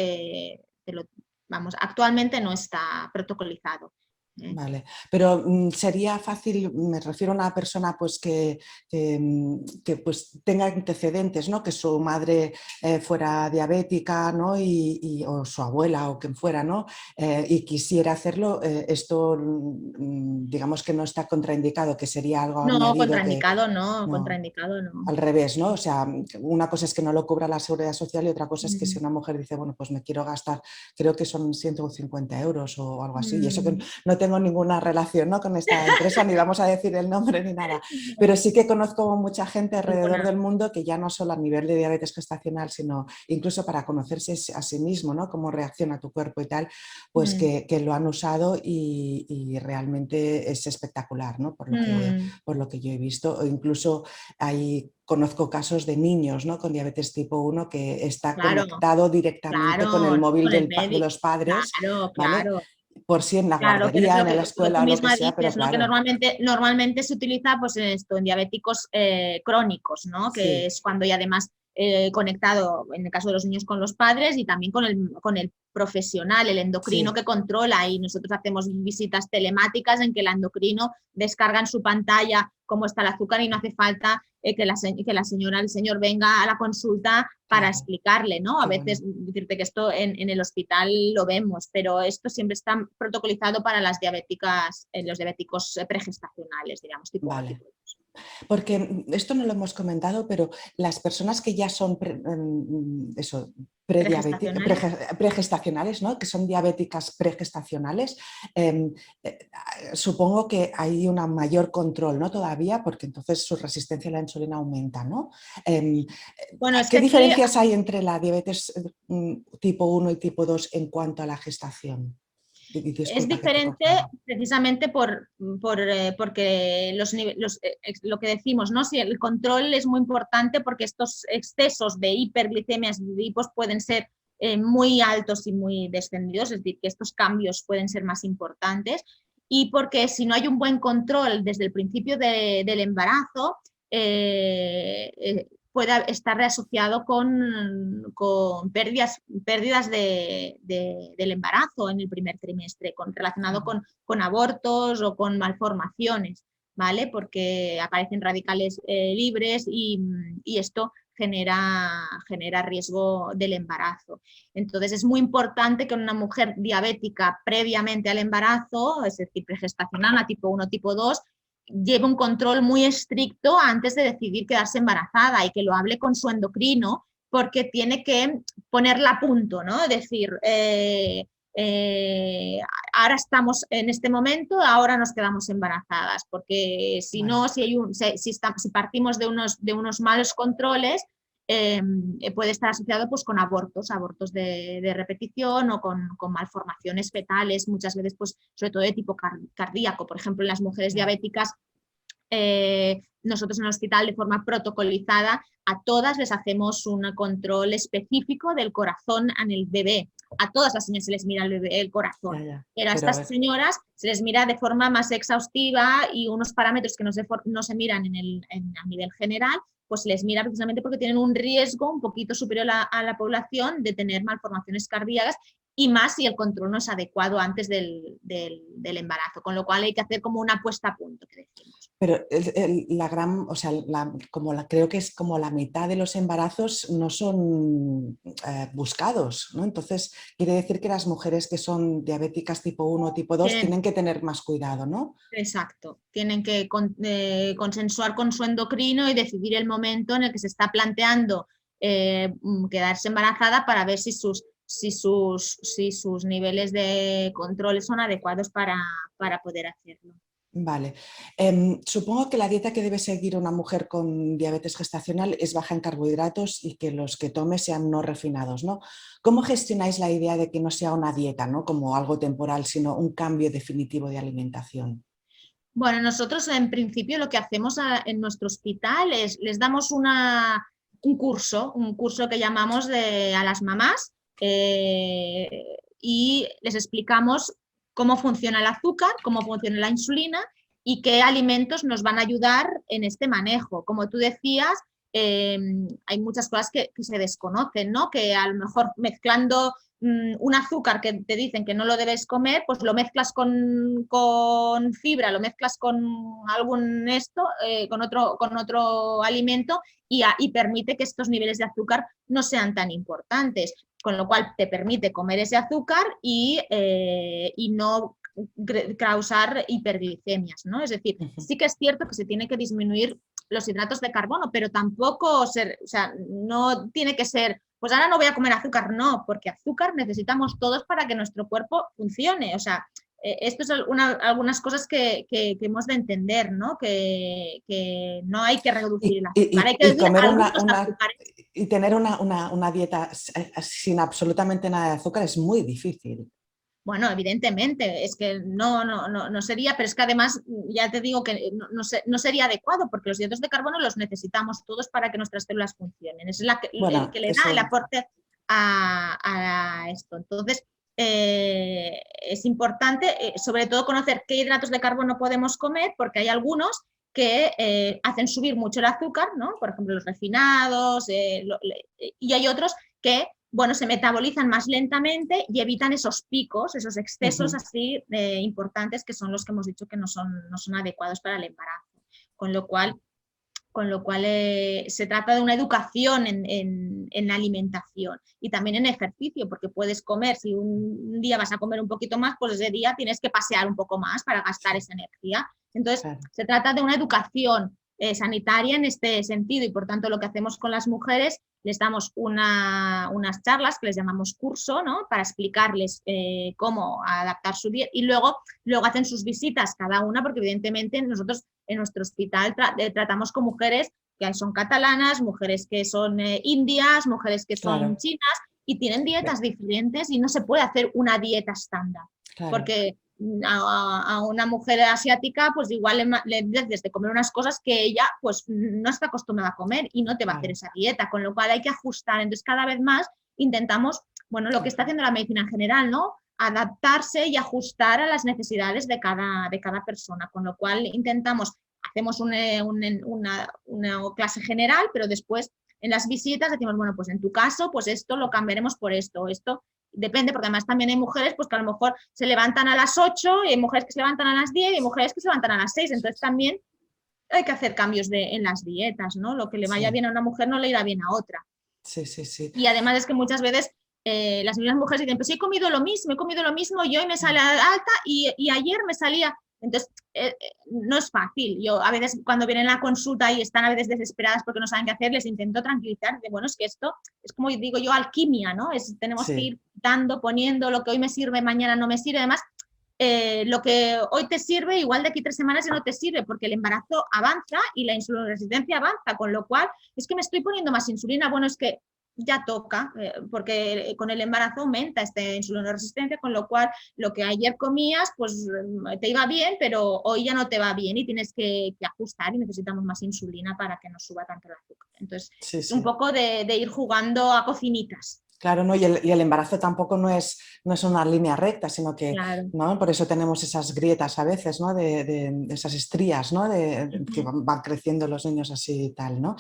actualmente no está protocolizado. ¿eh? Vale, pero sería fácil, me refiero a una persona pues que, pues tenga antecedentes, ¿no? Que su madre fuera diabética, ¿no? O su abuela o quien fuera, ¿no? Y quisiera hacerlo, esto digamos que no está contraindicado, que sería algo No, añadido que contraindicado no, no. contraindicado no. Al revés, ¿no? O sea, una cosa es que no lo cubra la seguridad social y otra cosa es que si Mm, una mujer dice, bueno, pues me quiero gastar, creo que son 150 euros o algo así, y eso que mm. no tengo ninguna relación, ¿no? Con esta empresa, ni vamos a decir el nombre ni nada, pero sí que conozco mucha gente alrededor Perdona. del mundo que ya no solo a nivel de diabetes gestacional, sino incluso para conocerse a sí mismo, ¿no? Cómo reacciona tu cuerpo y tal, pues Mm, que lo han usado y realmente es espectacular, ¿no? mm. Por lo que yo he visto, o incluso hay, conozco casos de niños, ¿no? Con diabetes tipo 1 que está Claro, conectado directamente con el claro, móvil con el de médico. los padres, Claro, ¿vale? claro. Por si en la Claro, pero es guardería, en la lo que escuela tú o lo que misma sea, pero dices, ¿no? Que claro, normalmente se utiliza pues, en esto, en diabéticos crónicos, ¿no? Que sí, es cuando y además conectado, en el caso de los niños, con los padres y también con el profesional, el endocrino sí, que controla. Y nosotros hacemos visitas telemáticas en que el endocrino descarga en su pantalla cómo está el azúcar y no hace falta que la señora, el señor venga a la consulta para claro, explicarle, ¿no? A qué veces, bueno. decirte que esto en el hospital lo vemos, pero esto siempre está protocolizado para las diabéticas, los diabéticos pregestacionales, digamos, tipo 1, Vale. tipo 2. Porque esto no lo hemos comentado, pero las personas que ya son eso, Pregestacionales. pregestacionales, ¿no? Que son diabéticas pregestacionales, eh, eh, supongo que hay un mayor control, ¿no? Todavía, porque entonces su resistencia a la insulina aumenta, ¿no? Bueno, es que ¿Qué aquí diferencias hay entre la diabetes tipo 1 y tipo 2 en cuanto a la gestación? es Disculpa que te he diferente cortado. precisamente porque lo que decimos, ¿no? Si el control es muy importante porque estos excesos de hiperglicemias y de hipos pueden ser muy altos y muy descendidos, es decir, que estos cambios pueden ser más importantes y porque si no hay un buen control desde el principio del embarazo, puede estar asociado con pérdidas del embarazo en el primer trimestre, relacionado con abortos o con malformaciones, ¿vale? Porque aparecen radicales libres y esto genera riesgo del embarazo. Entonces es muy importante que una mujer diabética previamente al embarazo, es decir, pregestacional, a tipo 1, tipo 2, lleve un control muy estricto antes de decidir quedarse embarazada y que lo hable con su endocrino porque tiene que ponerla a punto, ¿no? Es decir, eh, ahora estamos en este momento, ahora nos quedamos embarazadas, porque si Vale. no, si partimos de unos malos controles, puede estar asociado pues, con abortos de repetición o con malformaciones fetales, muchas veces, pues, sobre todo de tipo cardíaco. Por ejemplo, en las mujeres Ya. diabéticas, nosotros en el hospital de forma protocolizada a todas les hacemos un control específico del corazón en el bebé. A todas las señoras se les mira el Ya, corazón, ya. pero a Pero estas señoras se les mira de forma más exhaustiva y unos parámetros que no se miran a nivel general, pues se les mira precisamente porque tienen un riesgo un poquito superior a la población de tener malformaciones cardíacas y más si el control no es adecuado antes del embarazo, con lo cual hay que hacer como una puesta a punto, que decimos. Pero la gran, o sea, creo que es como la mitad de los embarazos no son buscados, ¿no? Entonces, quiere decir que las mujeres que son diabéticas tipo 1 o tipo 2 Tienen, tienen que tener más cuidado, ¿no? exacto, tienen que consensuar con su endocrino y decidir el momento en el que se está planteando quedarse embarazada para ver si sus niveles de control son adecuados para poder hacerlo. Vale. Supongo que la dieta que debe seguir una mujer con diabetes gestacional es baja en carbohidratos y que los que tome sean no refinados, ¿no? ¿Cómo gestionáis la idea de que no sea una dieta, ¿no? Como algo temporal, sino un cambio definitivo de alimentación? Bueno, nosotros en principio lo que hacemos en nuestro hospital es les damos un curso que llamamos a las mamás y les explicamos cómo funciona el azúcar, cómo funciona la insulina y qué alimentos nos van a ayudar en este manejo. Como tú decías, hay muchas cosas que se desconocen, ¿no? Que a lo mejor mezclando un azúcar que te dicen que no lo debes comer, pues lo mezclas con fibra, lo mezclas con algún con otro alimento y permite que estos niveles de azúcar no sean tan importantes, con lo cual te permite comer ese azúcar y no causar hiperglicemias, ¿no? Es decir, sí que es cierto que se tiene que disminuir los hidratos de carbono, pero tampoco o sea, no tiene que ser, pues ahora no voy a comer azúcar, no, porque azúcar necesitamos todos para que nuestro cuerpo funcione, o sea, esto es algunas cosas que hemos de entender, ¿no? Que no hay que reducir el azúcar, hay que reducir comer algunos azúcares. y tener una dieta sin absolutamente nada de azúcar es muy difícil. Bueno, evidentemente, es que no sería, pero es que además ya te digo que no sería adecuado porque los hidratos de carbono los necesitamos todos para que nuestras células funcionen. Es el Bueno, que le da eso... el aporte a esto. Entonces, es importante, sobre todo, conocer qué hidratos de carbono podemos comer porque hay algunos que hacen subir mucho el azúcar, ¿no? Por ejemplo, los refinados, y hay otros que bueno, se metabolizan más lentamente y evitan esos picos, esos excesos así importantes que son los que hemos dicho que no son adecuados para el embarazo. Con lo cual se trata de una educación en la alimentación y también en ejercicio, porque puedes comer, si un día vas a comer un poquito más, pues ese día tienes que pasear un poco más para gastar esa energía. Entonces, claro, se trata de una educación sanitaria en este sentido y por tanto lo que hacemos con las mujeres, les damos unas charlas que les llamamos curso, ¿no? Para explicarles cómo adaptar su dieta y luego hacen sus visitas cada una porque evidentemente nosotros en nuestro hospital tratamos con mujeres que son catalanas, mujeres que son indias, mujeres que son claro, chinas y tienen dietas diferentes y no se puede hacer una dieta estándar. Claro. Porque a una mujer asiática pues igual le dices de comer unas cosas que ella pues no está acostumbrada a comer y no te va a hacer esa dieta, con lo cual hay que ajustar. Entonces cada vez más intentamos, bueno, lo que está haciendo la medicina en general, ¿no? Adaptarse y ajustar a las necesidades de cada persona, con lo cual hacemos una clase general, pero después en las visitas decimos, bueno, pues en tu caso, pues esto lo cambiaremos por esto, depende, porque además también hay mujeres pues que a lo mejor se levantan a las 8 y hay mujeres que se levantan a las 10 y hay mujeres que se levantan a las 6, entonces también hay que hacer cambios en las dietas, ¿no? Lo que le vaya bien a una mujer no le irá bien a otra. Sí, sí, sí. Y además es que muchas veces las mismas mujeres dicen, pues he comido lo mismo y hoy me sale alta y ayer me salía... Entonces, no es fácil. Yo a veces cuando vienen a la consulta y están a veces desesperadas porque no saben qué hacer, les intento tranquilizar. De, bueno, es que esto es como digo yo, alquimia, ¿no? Tenemos que ir dando, poniendo lo que hoy me sirve, mañana no me sirve. Además, lo que hoy te sirve, igual de aquí 3 semanas ya no te sirve porque el embarazo avanza y la insuloresistencia avanza, con lo cual es que me estoy poniendo más insulina. Bueno, es que ya toca, porque con el embarazo aumenta esta insuloresistencia, con lo cual lo que ayer comías pues te iba bien, pero hoy ya no te va bien y tienes que ajustar y necesitamos más insulina para que no suba tanto el azúcar. Entonces, es un poco de ir jugando a cocinitas. Claro, ¿no? Y el embarazo tampoco no es una línea recta, sino que, claro, ¿no? Por eso tenemos esas grietas a veces, ¿no? De esas estrías, ¿no? Que van creciendo los niños así y tal, ¿no?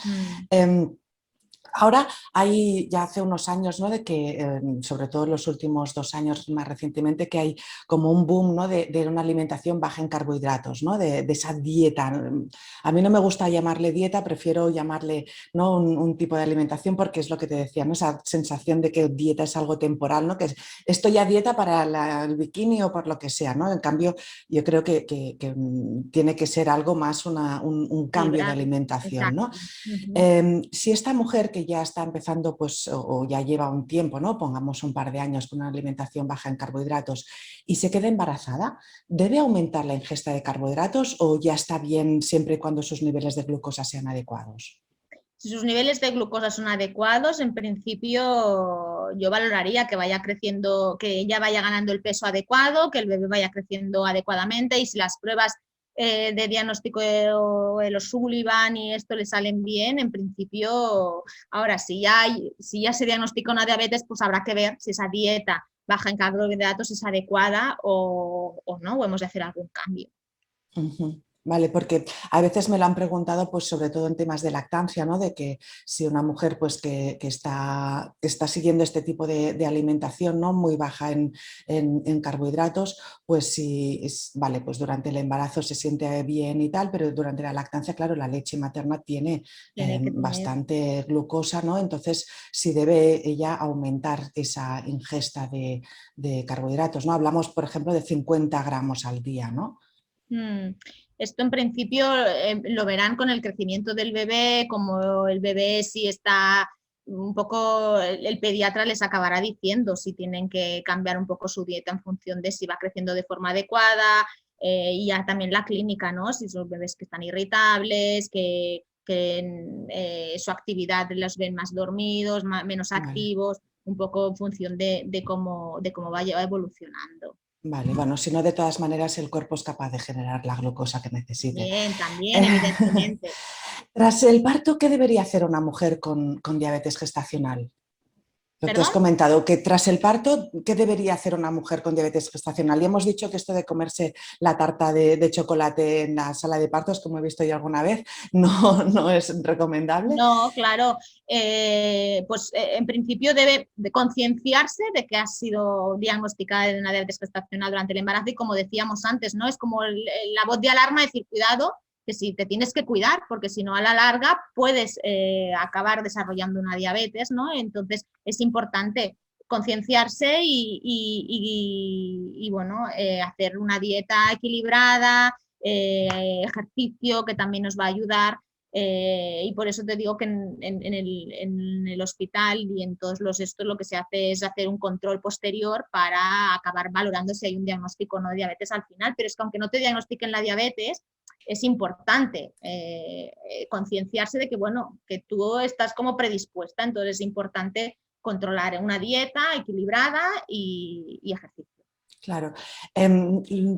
Ahora hay ya hace unos años, ¿no? De que, sobre todo en los últimos 2 años más recientemente, que hay como un boom, ¿no? de una alimentación baja en carbohidratos, ¿no? De esa dieta. A mí no me gusta llamarle dieta, prefiero llamarle, ¿no? un tipo de alimentación porque es lo que te decía, ¿no? Esa sensación de que dieta es algo temporal, ¿no? Que esto ya dieta para el bikini o por lo que sea, ¿no? En cambio, yo creo que tiene que ser algo más un cambio de alimentación, ¿no? Si esta mujer que ya está empezando pues, o ya lleva un tiempo, ¿no? Pongamos un par de años con una alimentación baja en carbohidratos y se queda embarazada, ¿debe aumentar la ingesta de carbohidratos o ya está bien siempre y cuando sus niveles de glucosa sean adecuados? Si sus niveles de glucosa son adecuados, en principio yo valoraría que vaya creciendo, que ella vaya ganando el peso adecuado, que el bebé vaya creciendo adecuadamente y si las pruebas de diagnóstico de los Sullivan y esto le salen bien, en principio, ahora si ya se diagnostica una diabetes, pues habrá que ver si esa dieta baja en carbohidratos es adecuada o no, o hemos de hacer algún cambio. Vale, porque a veces me lo han preguntado, pues sobre todo en temas de lactancia, ¿no? De que si una mujer pues que está siguiendo este tipo de alimentación, ¿no? Muy baja en carbohidratos, pues si vale, pues durante el embarazo se siente bien y tal, pero durante la lactancia, claro, la leche materna tiene Tiene que tener. bastante glucosa, ¿no? Entonces, si debe ella aumentar esa ingesta de carbohidratos, ¿no? Hablamos, por ejemplo, de 50 gramos al día, ¿no? Esto en principio lo verán con el crecimiento del bebé, como el bebé si está un poco, el pediatra les acabará diciendo si tienen que cambiar un poco su dieta en función de si va creciendo de forma adecuada, y ya también la clínica, ¿no? Si son bebés que están irritables, que su actividad los ven más dormidos, menos Vale. activos, un poco en función de cómo vaya evolucionando. Vale, bueno, si no, de todas maneras el cuerpo es capaz de generar la glucosa que necesite. También, evidentemente. Tras el parto, ¿qué debería hacer una mujer con diabetes gestacional? Lo que has ¿Perdón? comentado, que tras el parto, ¿qué debería hacer una mujer con diabetes gestacional? Y hemos dicho que esto de comerse la tarta de chocolate en la sala de partos, como he visto yo alguna vez, no es recomendable. No, claro, en principio debe de concienciarse de que ha sido diagnosticada de una diabetes gestacional durante el embarazo y como decíamos antes, ¿no? Es como la voz de alarma de decir, cuidado, que si te tienes que cuidar, porque si no a la larga puedes acabar desarrollando una diabetes, ¿no? Entonces es importante concienciarse bueno, hacer una dieta equilibrada, ejercicio que también nos va a ayudar. Y por eso te digo que en el hospital y en todos los esto lo que se hace es hacer un control posterior para acabar valorando si hay un diagnóstico o no de diabetes al final, pero es que aunque no te diagnostiquen la diabetes, es importante concienciarse de que, bueno, que tú estás como predispuesta, entonces es importante controlar una dieta equilibrada y ejercicio. Claro.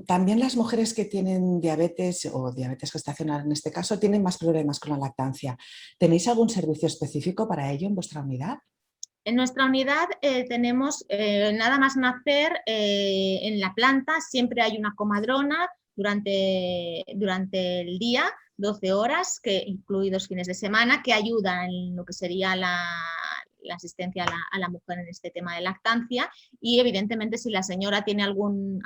También las mujeres que tienen diabetes o diabetes gestacional en este caso tienen más problemas con la lactancia. ¿Tenéis algún servicio específico para ello en vuestra unidad? En nuestra unidad tenemos nada más nacer en la planta, siempre hay una comadrona durante el día, 12 horas, incluidos fines de semana, que ayuda en lo que sería la asistencia a la mujer en este tema de lactancia y evidentemente si la señora tiene algún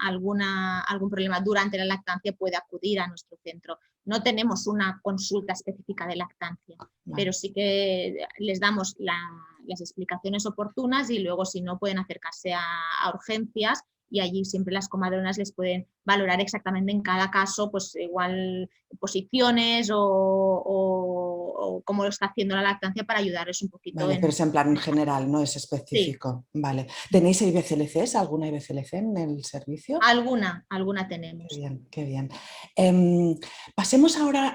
problema durante la lactancia puede acudir a nuestro centro. No tenemos una consulta específica de lactancia, Vale. pero sí que les damos las explicaciones oportunas y luego si no pueden acercarse a urgencias y allí siempre las comadronas les pueden valorar exactamente en cada caso, pues igual posiciones o cómo lo está haciendo la lactancia para ayudarles un poquito Vale, pero es en plan en el caso. general, no es Sí, específico. Vale. ¿Tenéis IBCLCs? ¿Alguna IBCLC en el servicio? alguna Qué tenemos. bien, qué bien. Pasemos ahora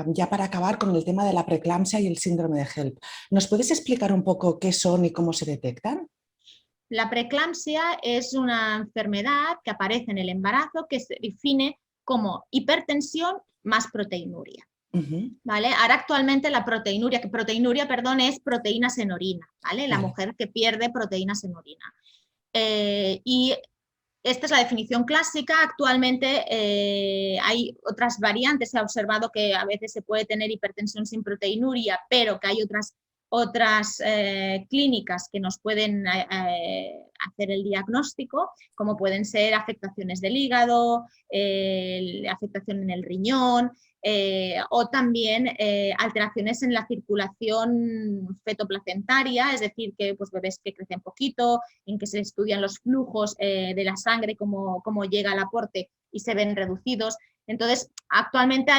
ya para acabar con el tema de la preeclampsia y el síndrome de HELP. ¿Nos puedes explicar un poco qué son y cómo se detectan? La preeclampsia es una enfermedad que aparece en el embarazo que se define como hipertensión más proteinuria. ¿Vale? Ahora actualmente la proteinuria, perdón, es proteínas en orina, ¿vale? La Vale. mujer que pierde proteínas en orina. Y esta es la definición clásica. Actualmente hay otras variantes. Se ha observado que a veces se puede tener hipertensión sin proteinuria, pero que hay otras clínicas que nos pueden hacer el diagnóstico, como pueden ser afectaciones del hígado, afectación en el riñón, o también alteraciones en la circulación fetoplacentaria, es decir, que pues, bebés que crecen poquito, en que se estudian los flujos de la sangre, cómo llega al aporte y se ven reducidos. Entonces, actualmente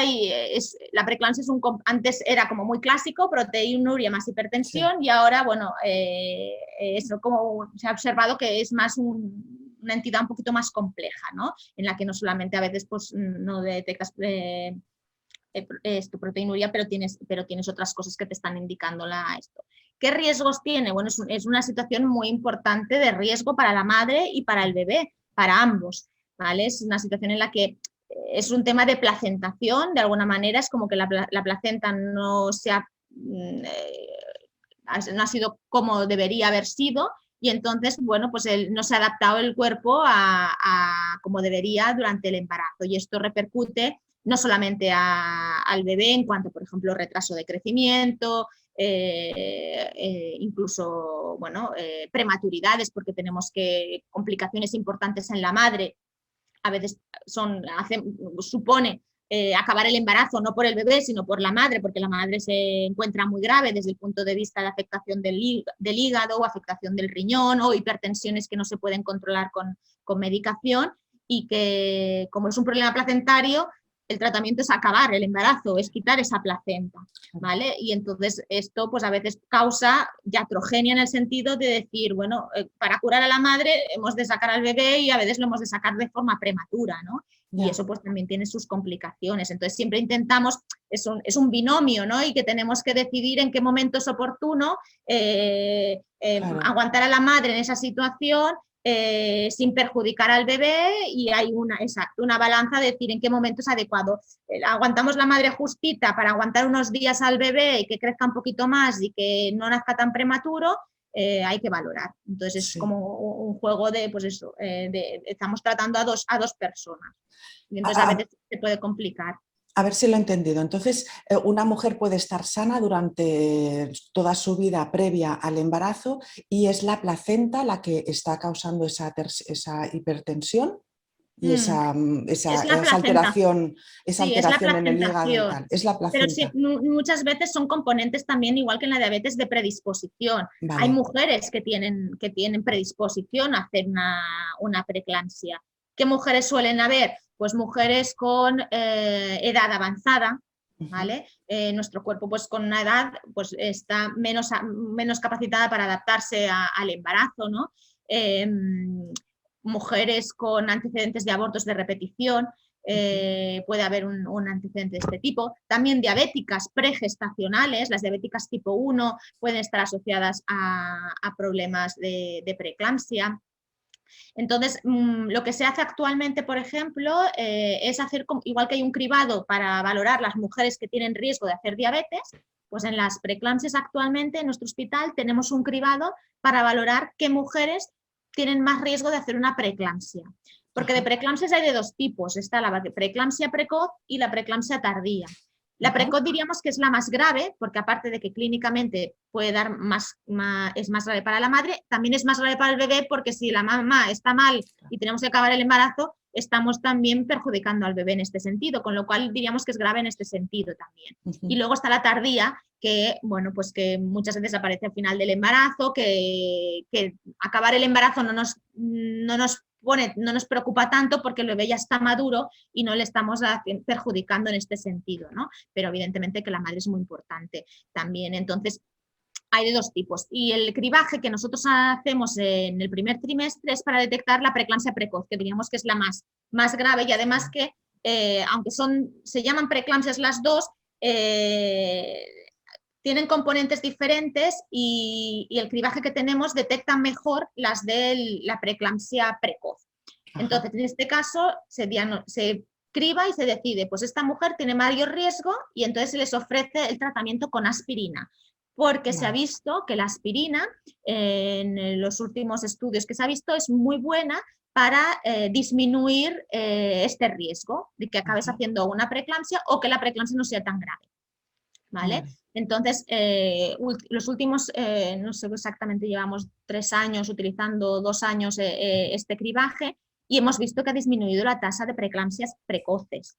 la preeclampsia antes era como muy clásico, proteinuria más Sí. hipertensión, y ahora, bueno, eso como se ha observado que es más una entidad un poquito más compleja, ¿no? En la que no solamente a veces pues, no detectas tu proteinuria, pero tienes otras cosas que te están indicando esto. ¿Qué riesgos tiene? Bueno, es una situación muy importante de riesgo para la madre y para el bebé, para ambos, ¿vale? Es una situación en la que es un tema de placentación, de alguna manera es como que la placenta no no ha sido como debería haber sido y entonces, bueno, pues no se ha adaptado el cuerpo a como debería durante el embarazo y esto repercute no solamente al bebé en cuanto, por ejemplo, retraso de crecimiento, incluso bueno, prematuridades, porque tenemos complicaciones importantes en la madre, a veces supone acabar el embarazo no por el bebé, sino por la madre, porque la madre se encuentra muy grave desde el punto de vista de afectación del hígado o afectación del riñón o hipertensiones que no se pueden controlar con medicación, y que como es un problema placentario, el tratamiento es acabar el embarazo, es quitar esa placenta, ¿vale? Y entonces esto pues a veces causa iatrogenia en el sentido de decir, bueno, para curar a la madre hemos de sacar al bebé y a veces lo hemos de sacar de forma prematura, ¿no? Y eso pues también tiene sus complicaciones. Entonces siempre intentamos, es un binomio, ¿no? Y que tenemos que decidir en qué momento es oportuno claro, aguantar a la madre en esa situación sin perjudicar al bebé, y hay una balanza de decir en qué momento es adecuado. Aguantamos la madre justita para aguantar unos días al bebé y que crezca un poquito más y que no nazca tan prematuro, hay que valorar. Entonces es como un juego de, pues eso, estamos tratando a dos personas. Y entonces a veces se puede complicar. A ver si lo he entendido. Entonces, una mujer puede estar sana durante toda su vida previa al embarazo y es la placenta la que está causando esa hipertensión y esa alteración, en el hígado y tal. Es la placenta. Pero sí, muchas veces son componentes también, igual que en la diabetes, de predisposición. Vale. Hay mujeres que tienen predisposición a hacer una preeclampsia. ¿Qué mujeres suelen haber? Pues mujeres con edad avanzada, ¿vale? Nuestro cuerpo pues con una edad pues está menos capacitada para adaptarse al embarazo, ¿no? Mujeres con antecedentes de abortos de repetición, puede haber un antecedente de este tipo. También diabéticas pregestacionales, las diabéticas tipo 1 pueden estar asociadas a problemas de preeclampsia. Entonces, lo que se hace actualmente, por ejemplo, es hacer, igual que hay un cribado para valorar las mujeres que tienen riesgo de hacer diabetes, pues en las preeclampsias actualmente en nuestro hospital tenemos un cribado para valorar qué mujeres tienen más riesgo de hacer una preeclampsia. Porque de preeclampsias hay de dos tipos, está la preeclampsia precoz y la preeclampsia tardía. La precoz diríamos que es la más grave, porque aparte de que clínicamente puede dar es más grave para la madre, también es más grave para el bebé, porque si la mamá está mal y tenemos que acabar el embarazo, estamos también perjudicando al bebé en este sentido, con lo cual diríamos que es grave en este sentido también. Y luego está la tardía, que, bueno, pues que muchas veces aparece al final del embarazo, que acabar el embarazo no nos preocupa tanto porque el bebé ya está maduro y no le estamos perjudicando en este sentido, ¿no? Pero evidentemente que la madre es muy importante también. Entonces, hay de dos tipos. Y el cribaje que nosotros hacemos en el primer trimestre es para detectar la preeclampsia precoz, que diríamos que es la más grave, y además que, aunque se llaman preeclampsias las dos, tienen componentes diferentes y el cribaje que tenemos detecta mejor las de la preeclampsia precoz. Entonces, en este caso, se criba y se decide, pues esta mujer tiene mayor riesgo, y entonces se les ofrece el tratamiento con aspirina, porque se ha visto que la aspirina, en los últimos estudios que se ha visto, es muy buena para disminuir este riesgo de que acabes haciendo una preeclampsia o que la preeclampsia no sea tan grave. ¿Vale? Entonces, los últimos, no sé exactamente, llevamos 3 años utilizando, 2 años este cribaje, y hemos visto que ha disminuido la tasa de preeclampsias precoces.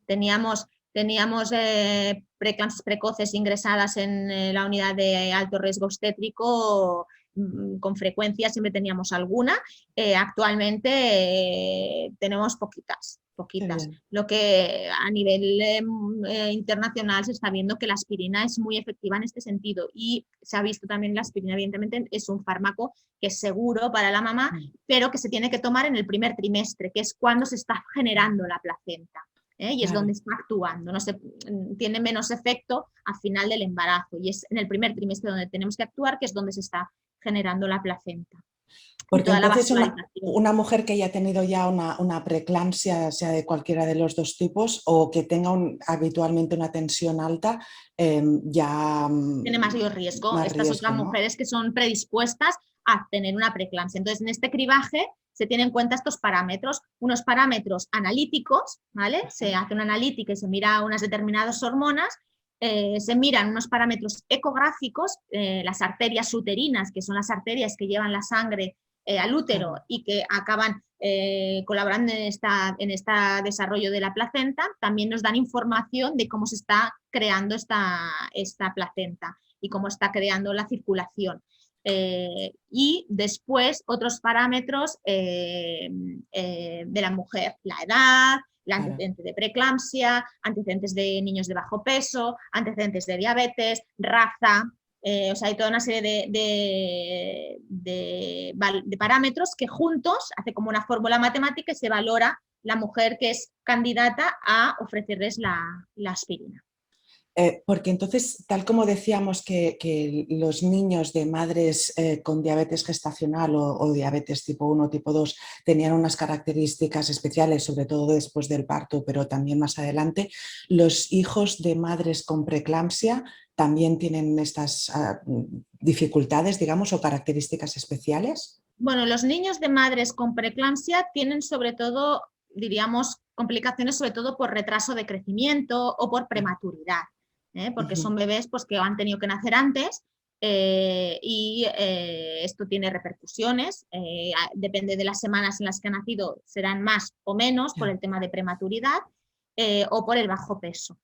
Teníamos preeclampsias precoces ingresadas en la unidad de alto riesgo obstétrico con frecuencia, siempre teníamos alguna. Actualmente tenemos poquitas. Lo que a nivel internacional se está viendo que la aspirina es muy efectiva en este sentido, y se ha visto también la aspirina, evidentemente es un fármaco que es seguro para la mamá, pero que se tiene que tomar en el primer trimestre, que es cuando se está generando la placenta. Y es donde está actuando, tiene menos efecto al final del embarazo, y es en el primer trimestre donde tenemos que actuar, que es donde se está generando la placenta. Porque entonces una mujer que haya tenido ya una preeclampsia, sea de cualquiera de los dos tipos, o que tenga habitualmente una tensión alta, ya tiene mayor riesgo. Estas otras mujeres que son predispuestas a tener una preeclampsia. Entonces, en este cribaje se tienen en cuenta estos parámetros, unos parámetros analíticos, ¿vale? Se hace una analítica y se mira unas determinadas hormonas, se miran unos parámetros ecográficos, las arterias uterinas, que son las arterias que llevan la sangre al útero y que acaban colaborando en este desarrollo de la placenta, también nos dan información de cómo se está creando esta placenta y cómo está creando la circulación. Y después otros parámetros de la mujer, la edad, el antecedente de preeclampsia, antecedentes de niños de bajo peso, antecedentes de diabetes, raza. O sea, hay toda una serie de parámetros que juntos hace como una fórmula matemática y se valora la mujer que es candidata a ofrecerles la aspirina. Porque entonces, tal como decíamos que los niños de madres con diabetes gestacional o diabetes tipo 1 o tipo 2 tenían unas características especiales, sobre todo después del parto, pero también más adelante, los hijos de madres con preeclampsia también tienen estas dificultades, digamos, o características especiales. Bueno, los niños de madres con preeclampsia tienen sobre todo, diríamos, complicaciones sobre todo por retraso de crecimiento o por prematuridad. Porque son bebés pues, que han tenido que nacer antes y esto tiene repercusiones, depende de las semanas en las que han nacido, serán más o menos por el tema de prematuridad o por el bajo peso.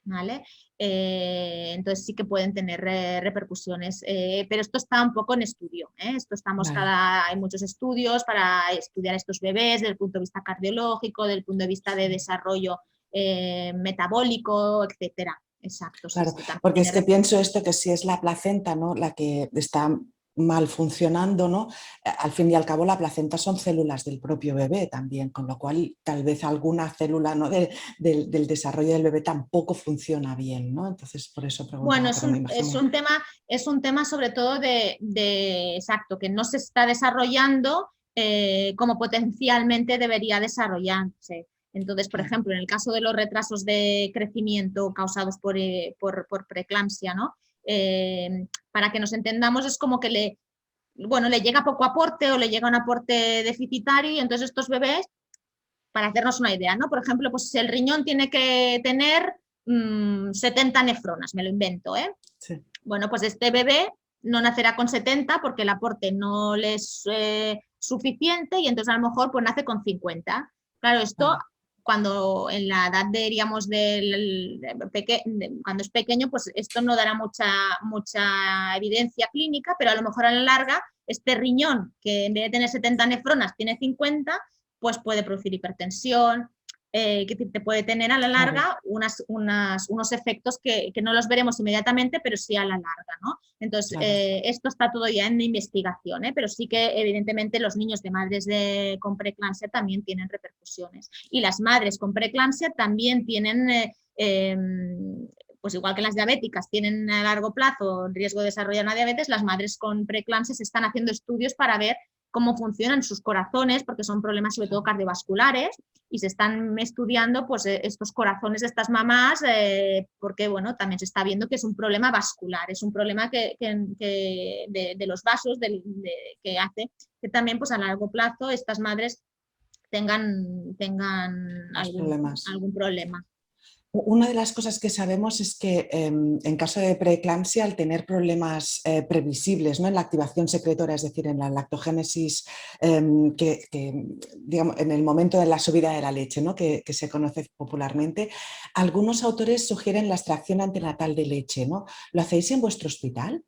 ¿Vale? Entonces sí que pueden tener repercusiones, pero esto está un poco en estudio, esto estamos hay muchos estudios para estudiar estos bebés desde el punto de vista cardiológico, desde el punto de vista de desarrollo metabólico, etcétera. Exacto. Claro, sí, porque es que pienso esto, que si es la placenta, ¿no?, la que está mal funcionando, ¿no? Al fin y al cabo la placenta son células del propio bebé también, con lo cual tal vez alguna célula, ¿no?, del desarrollo del bebé tampoco funciona bien, ¿no? Entonces por eso preguntaba, bueno, pero me imagino... es un tema sobre todo exacto, que no se está desarrollando como potencialmente debería desarrollarse. Entonces, por ejemplo, en el caso de los retrasos de crecimiento causados por preeclampsia, ¿no? Para que nos entendamos, es como que le llega poco aporte o le llega un aporte deficitario y entonces estos bebés, para hacernos una idea, ¿no? Por ejemplo, pues el riñón tiene que tener 70 nefronas, me lo invento, ¿eh? Sí. Bueno, pues este bebé no nacerá con 70 porque el aporte no le es suficiente y entonces a lo mejor pues nace con 50. Claro, esto cuando en la edad diríamos cuando es pequeño, pues esto no dará mucha evidencia clínica, pero a lo mejor a la larga este riñón, que en vez de tener 70 nefronas tiene 50, pues puede producir hipertensión, que te puede tener a la larga unos efectos que no los veremos inmediatamente, pero sí a la larga, ¿no? Entonces, esto está todo ya en investigación, pero sí que evidentemente los niños de madres con preeclampsia también tienen repercusiones. Y las madres con preeclampsia también tienen, pues igual que las diabéticas tienen a largo plazo riesgo de desarrollar una diabetes, las madres con preeclampsia se están haciendo estudios para ver cómo funcionan sus corazones, porque son problemas sobre todo cardiovasculares, y se están estudiando pues, estos corazones de estas mamás, porque bueno, también se está viendo que es un problema vascular, es un problema de los vasos que hace que también pues, a largo plazo estas madres tengan algún problema. Una de las cosas que sabemos es que en caso de preeclampsia, al tener problemas previsibles, ¿no?, en la activación secretora, es decir, en la lactogénesis, digamos, en el momento de la subida de la leche, ¿no?, que se conoce popularmente, algunos autores sugieren la extracción antenatal de leche, ¿no? ¿Lo hacéis en vuestro hospital?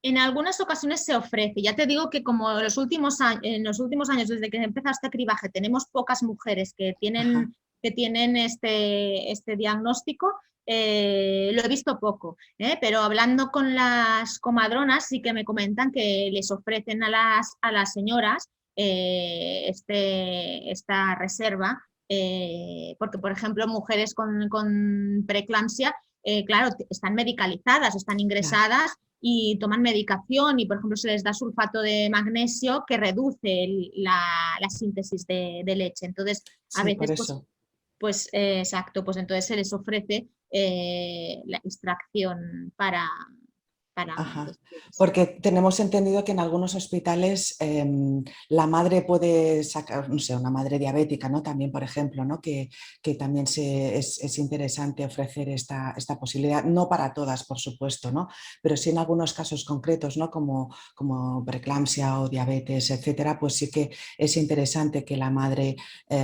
En algunas ocasiones se ofrece. Ya te digo que como en los últimos años, desde que empezó este cribaje, tenemos pocas mujeres que tienen este diagnóstico, lo he visto poco, pero hablando con las comadronas sí que me comentan que les ofrecen a las señoras esta reserva, porque por ejemplo mujeres con preeclampsia, claro, están medicalizadas, están ingresadas y toman medicación y por ejemplo se les da sulfato de magnesio que reduce la síntesis de leche. Entonces a veces exacto, pues entonces se les ofrece la extracción para Ajá. después. Porque tenemos entendido que en algunos hospitales la madre puede sacar, no sé, una madre diabética, ¿no? También, por ejemplo, ¿no? Que también es interesante ofrecer esta posibilidad, no para todas, por supuesto, ¿no? Pero sí en algunos casos concretos, ¿no? Como preeclampsia o diabetes, etcétera, pues sí que es interesante que la madre,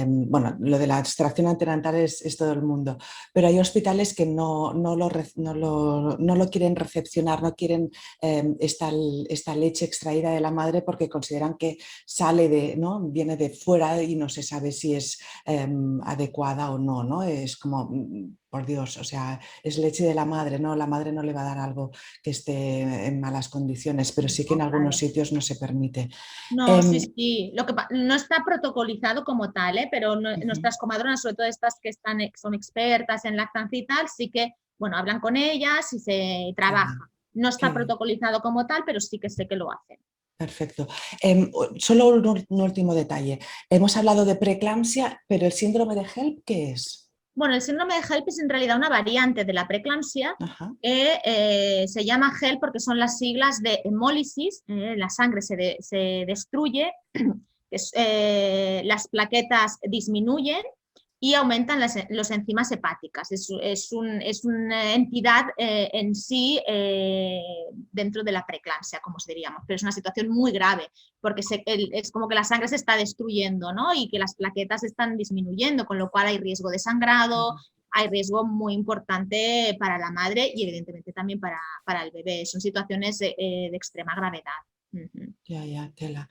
bueno, lo de la extracción antenatal es todo el mundo, pero hay hospitales que no lo quieren recepcionar, no quieren esta leche extraída de la madre porque consideran que ¿no? Viene de fuera y no se sabe si es adecuada o no, ¿no? Es como, por Dios, o sea, es leche de la madre, ¿no? La madre no le va a dar algo que esté en malas condiciones, pero sí que en No, algunos claro. sitios no se permite. No, sí, Em, sí. No está protocolizado como tal, ¿eh? Pero Ujú, nuestras comadronas, sobre todo estas que son expertas en lactancia y tal, sí que, bueno, hablan con ellas y se qué bien, trabaja. No qué está bien. protocolizado como tal, pero sí que sé que lo hacen. Perfecto. Solo un último detalle. Hemos hablado de preeclampsia, pero el síndrome de HELP, ¿qué es? Bueno, el síndrome de HELP es en realidad una variante de la preeclampsia Ajá. que se llama HELP porque son las siglas de hemólisis, la sangre se destruye, las plaquetas disminuyen y aumentan los enzimas hepáticas. Es una entidad en sí dentro de la preeclampsia, como diríamos, pero es una situación muy grave porque es como que la sangre se está destruyendo, ¿no? Y que las plaquetas están disminuyendo, con lo cual hay riesgo de sangrado, hay riesgo muy importante para la madre y evidentemente también para el bebé. Son situaciones de extrema gravedad. Ya, ya, tela.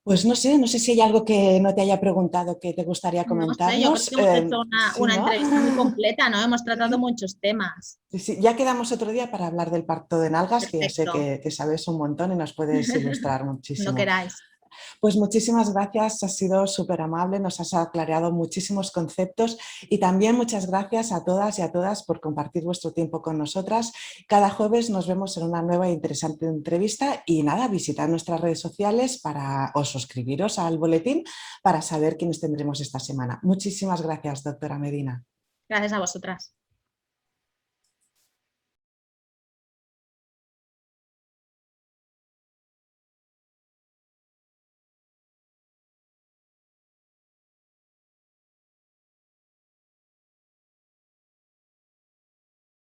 Pues no sé si hay algo que no te haya preguntado que te gustaría No sé, yo creo comentarnos. que hemos hecho Sí, una ¿no? entrevista muy completa, ¿no? Hemos tratado Sí, muchos temas. sí, sí. Ya quedamos otro día para hablar del parto de nalgas, que ya sé Perfecto, que sabes un montón y nos puedes ilustrar cuando muchísimo. queráis. Pues muchísimas gracias, has sido súper amable, nos has aclarado muchísimos conceptos y también muchas gracias a todas y a todas por compartir vuestro tiempo con nosotras. Cada jueves nos vemos en una nueva e interesante entrevista y nada, visitad nuestras redes sociales o suscribiros al boletín para saber quiénes tendremos esta semana. Muchísimas gracias, doctora Medina. Gracias a vosotras.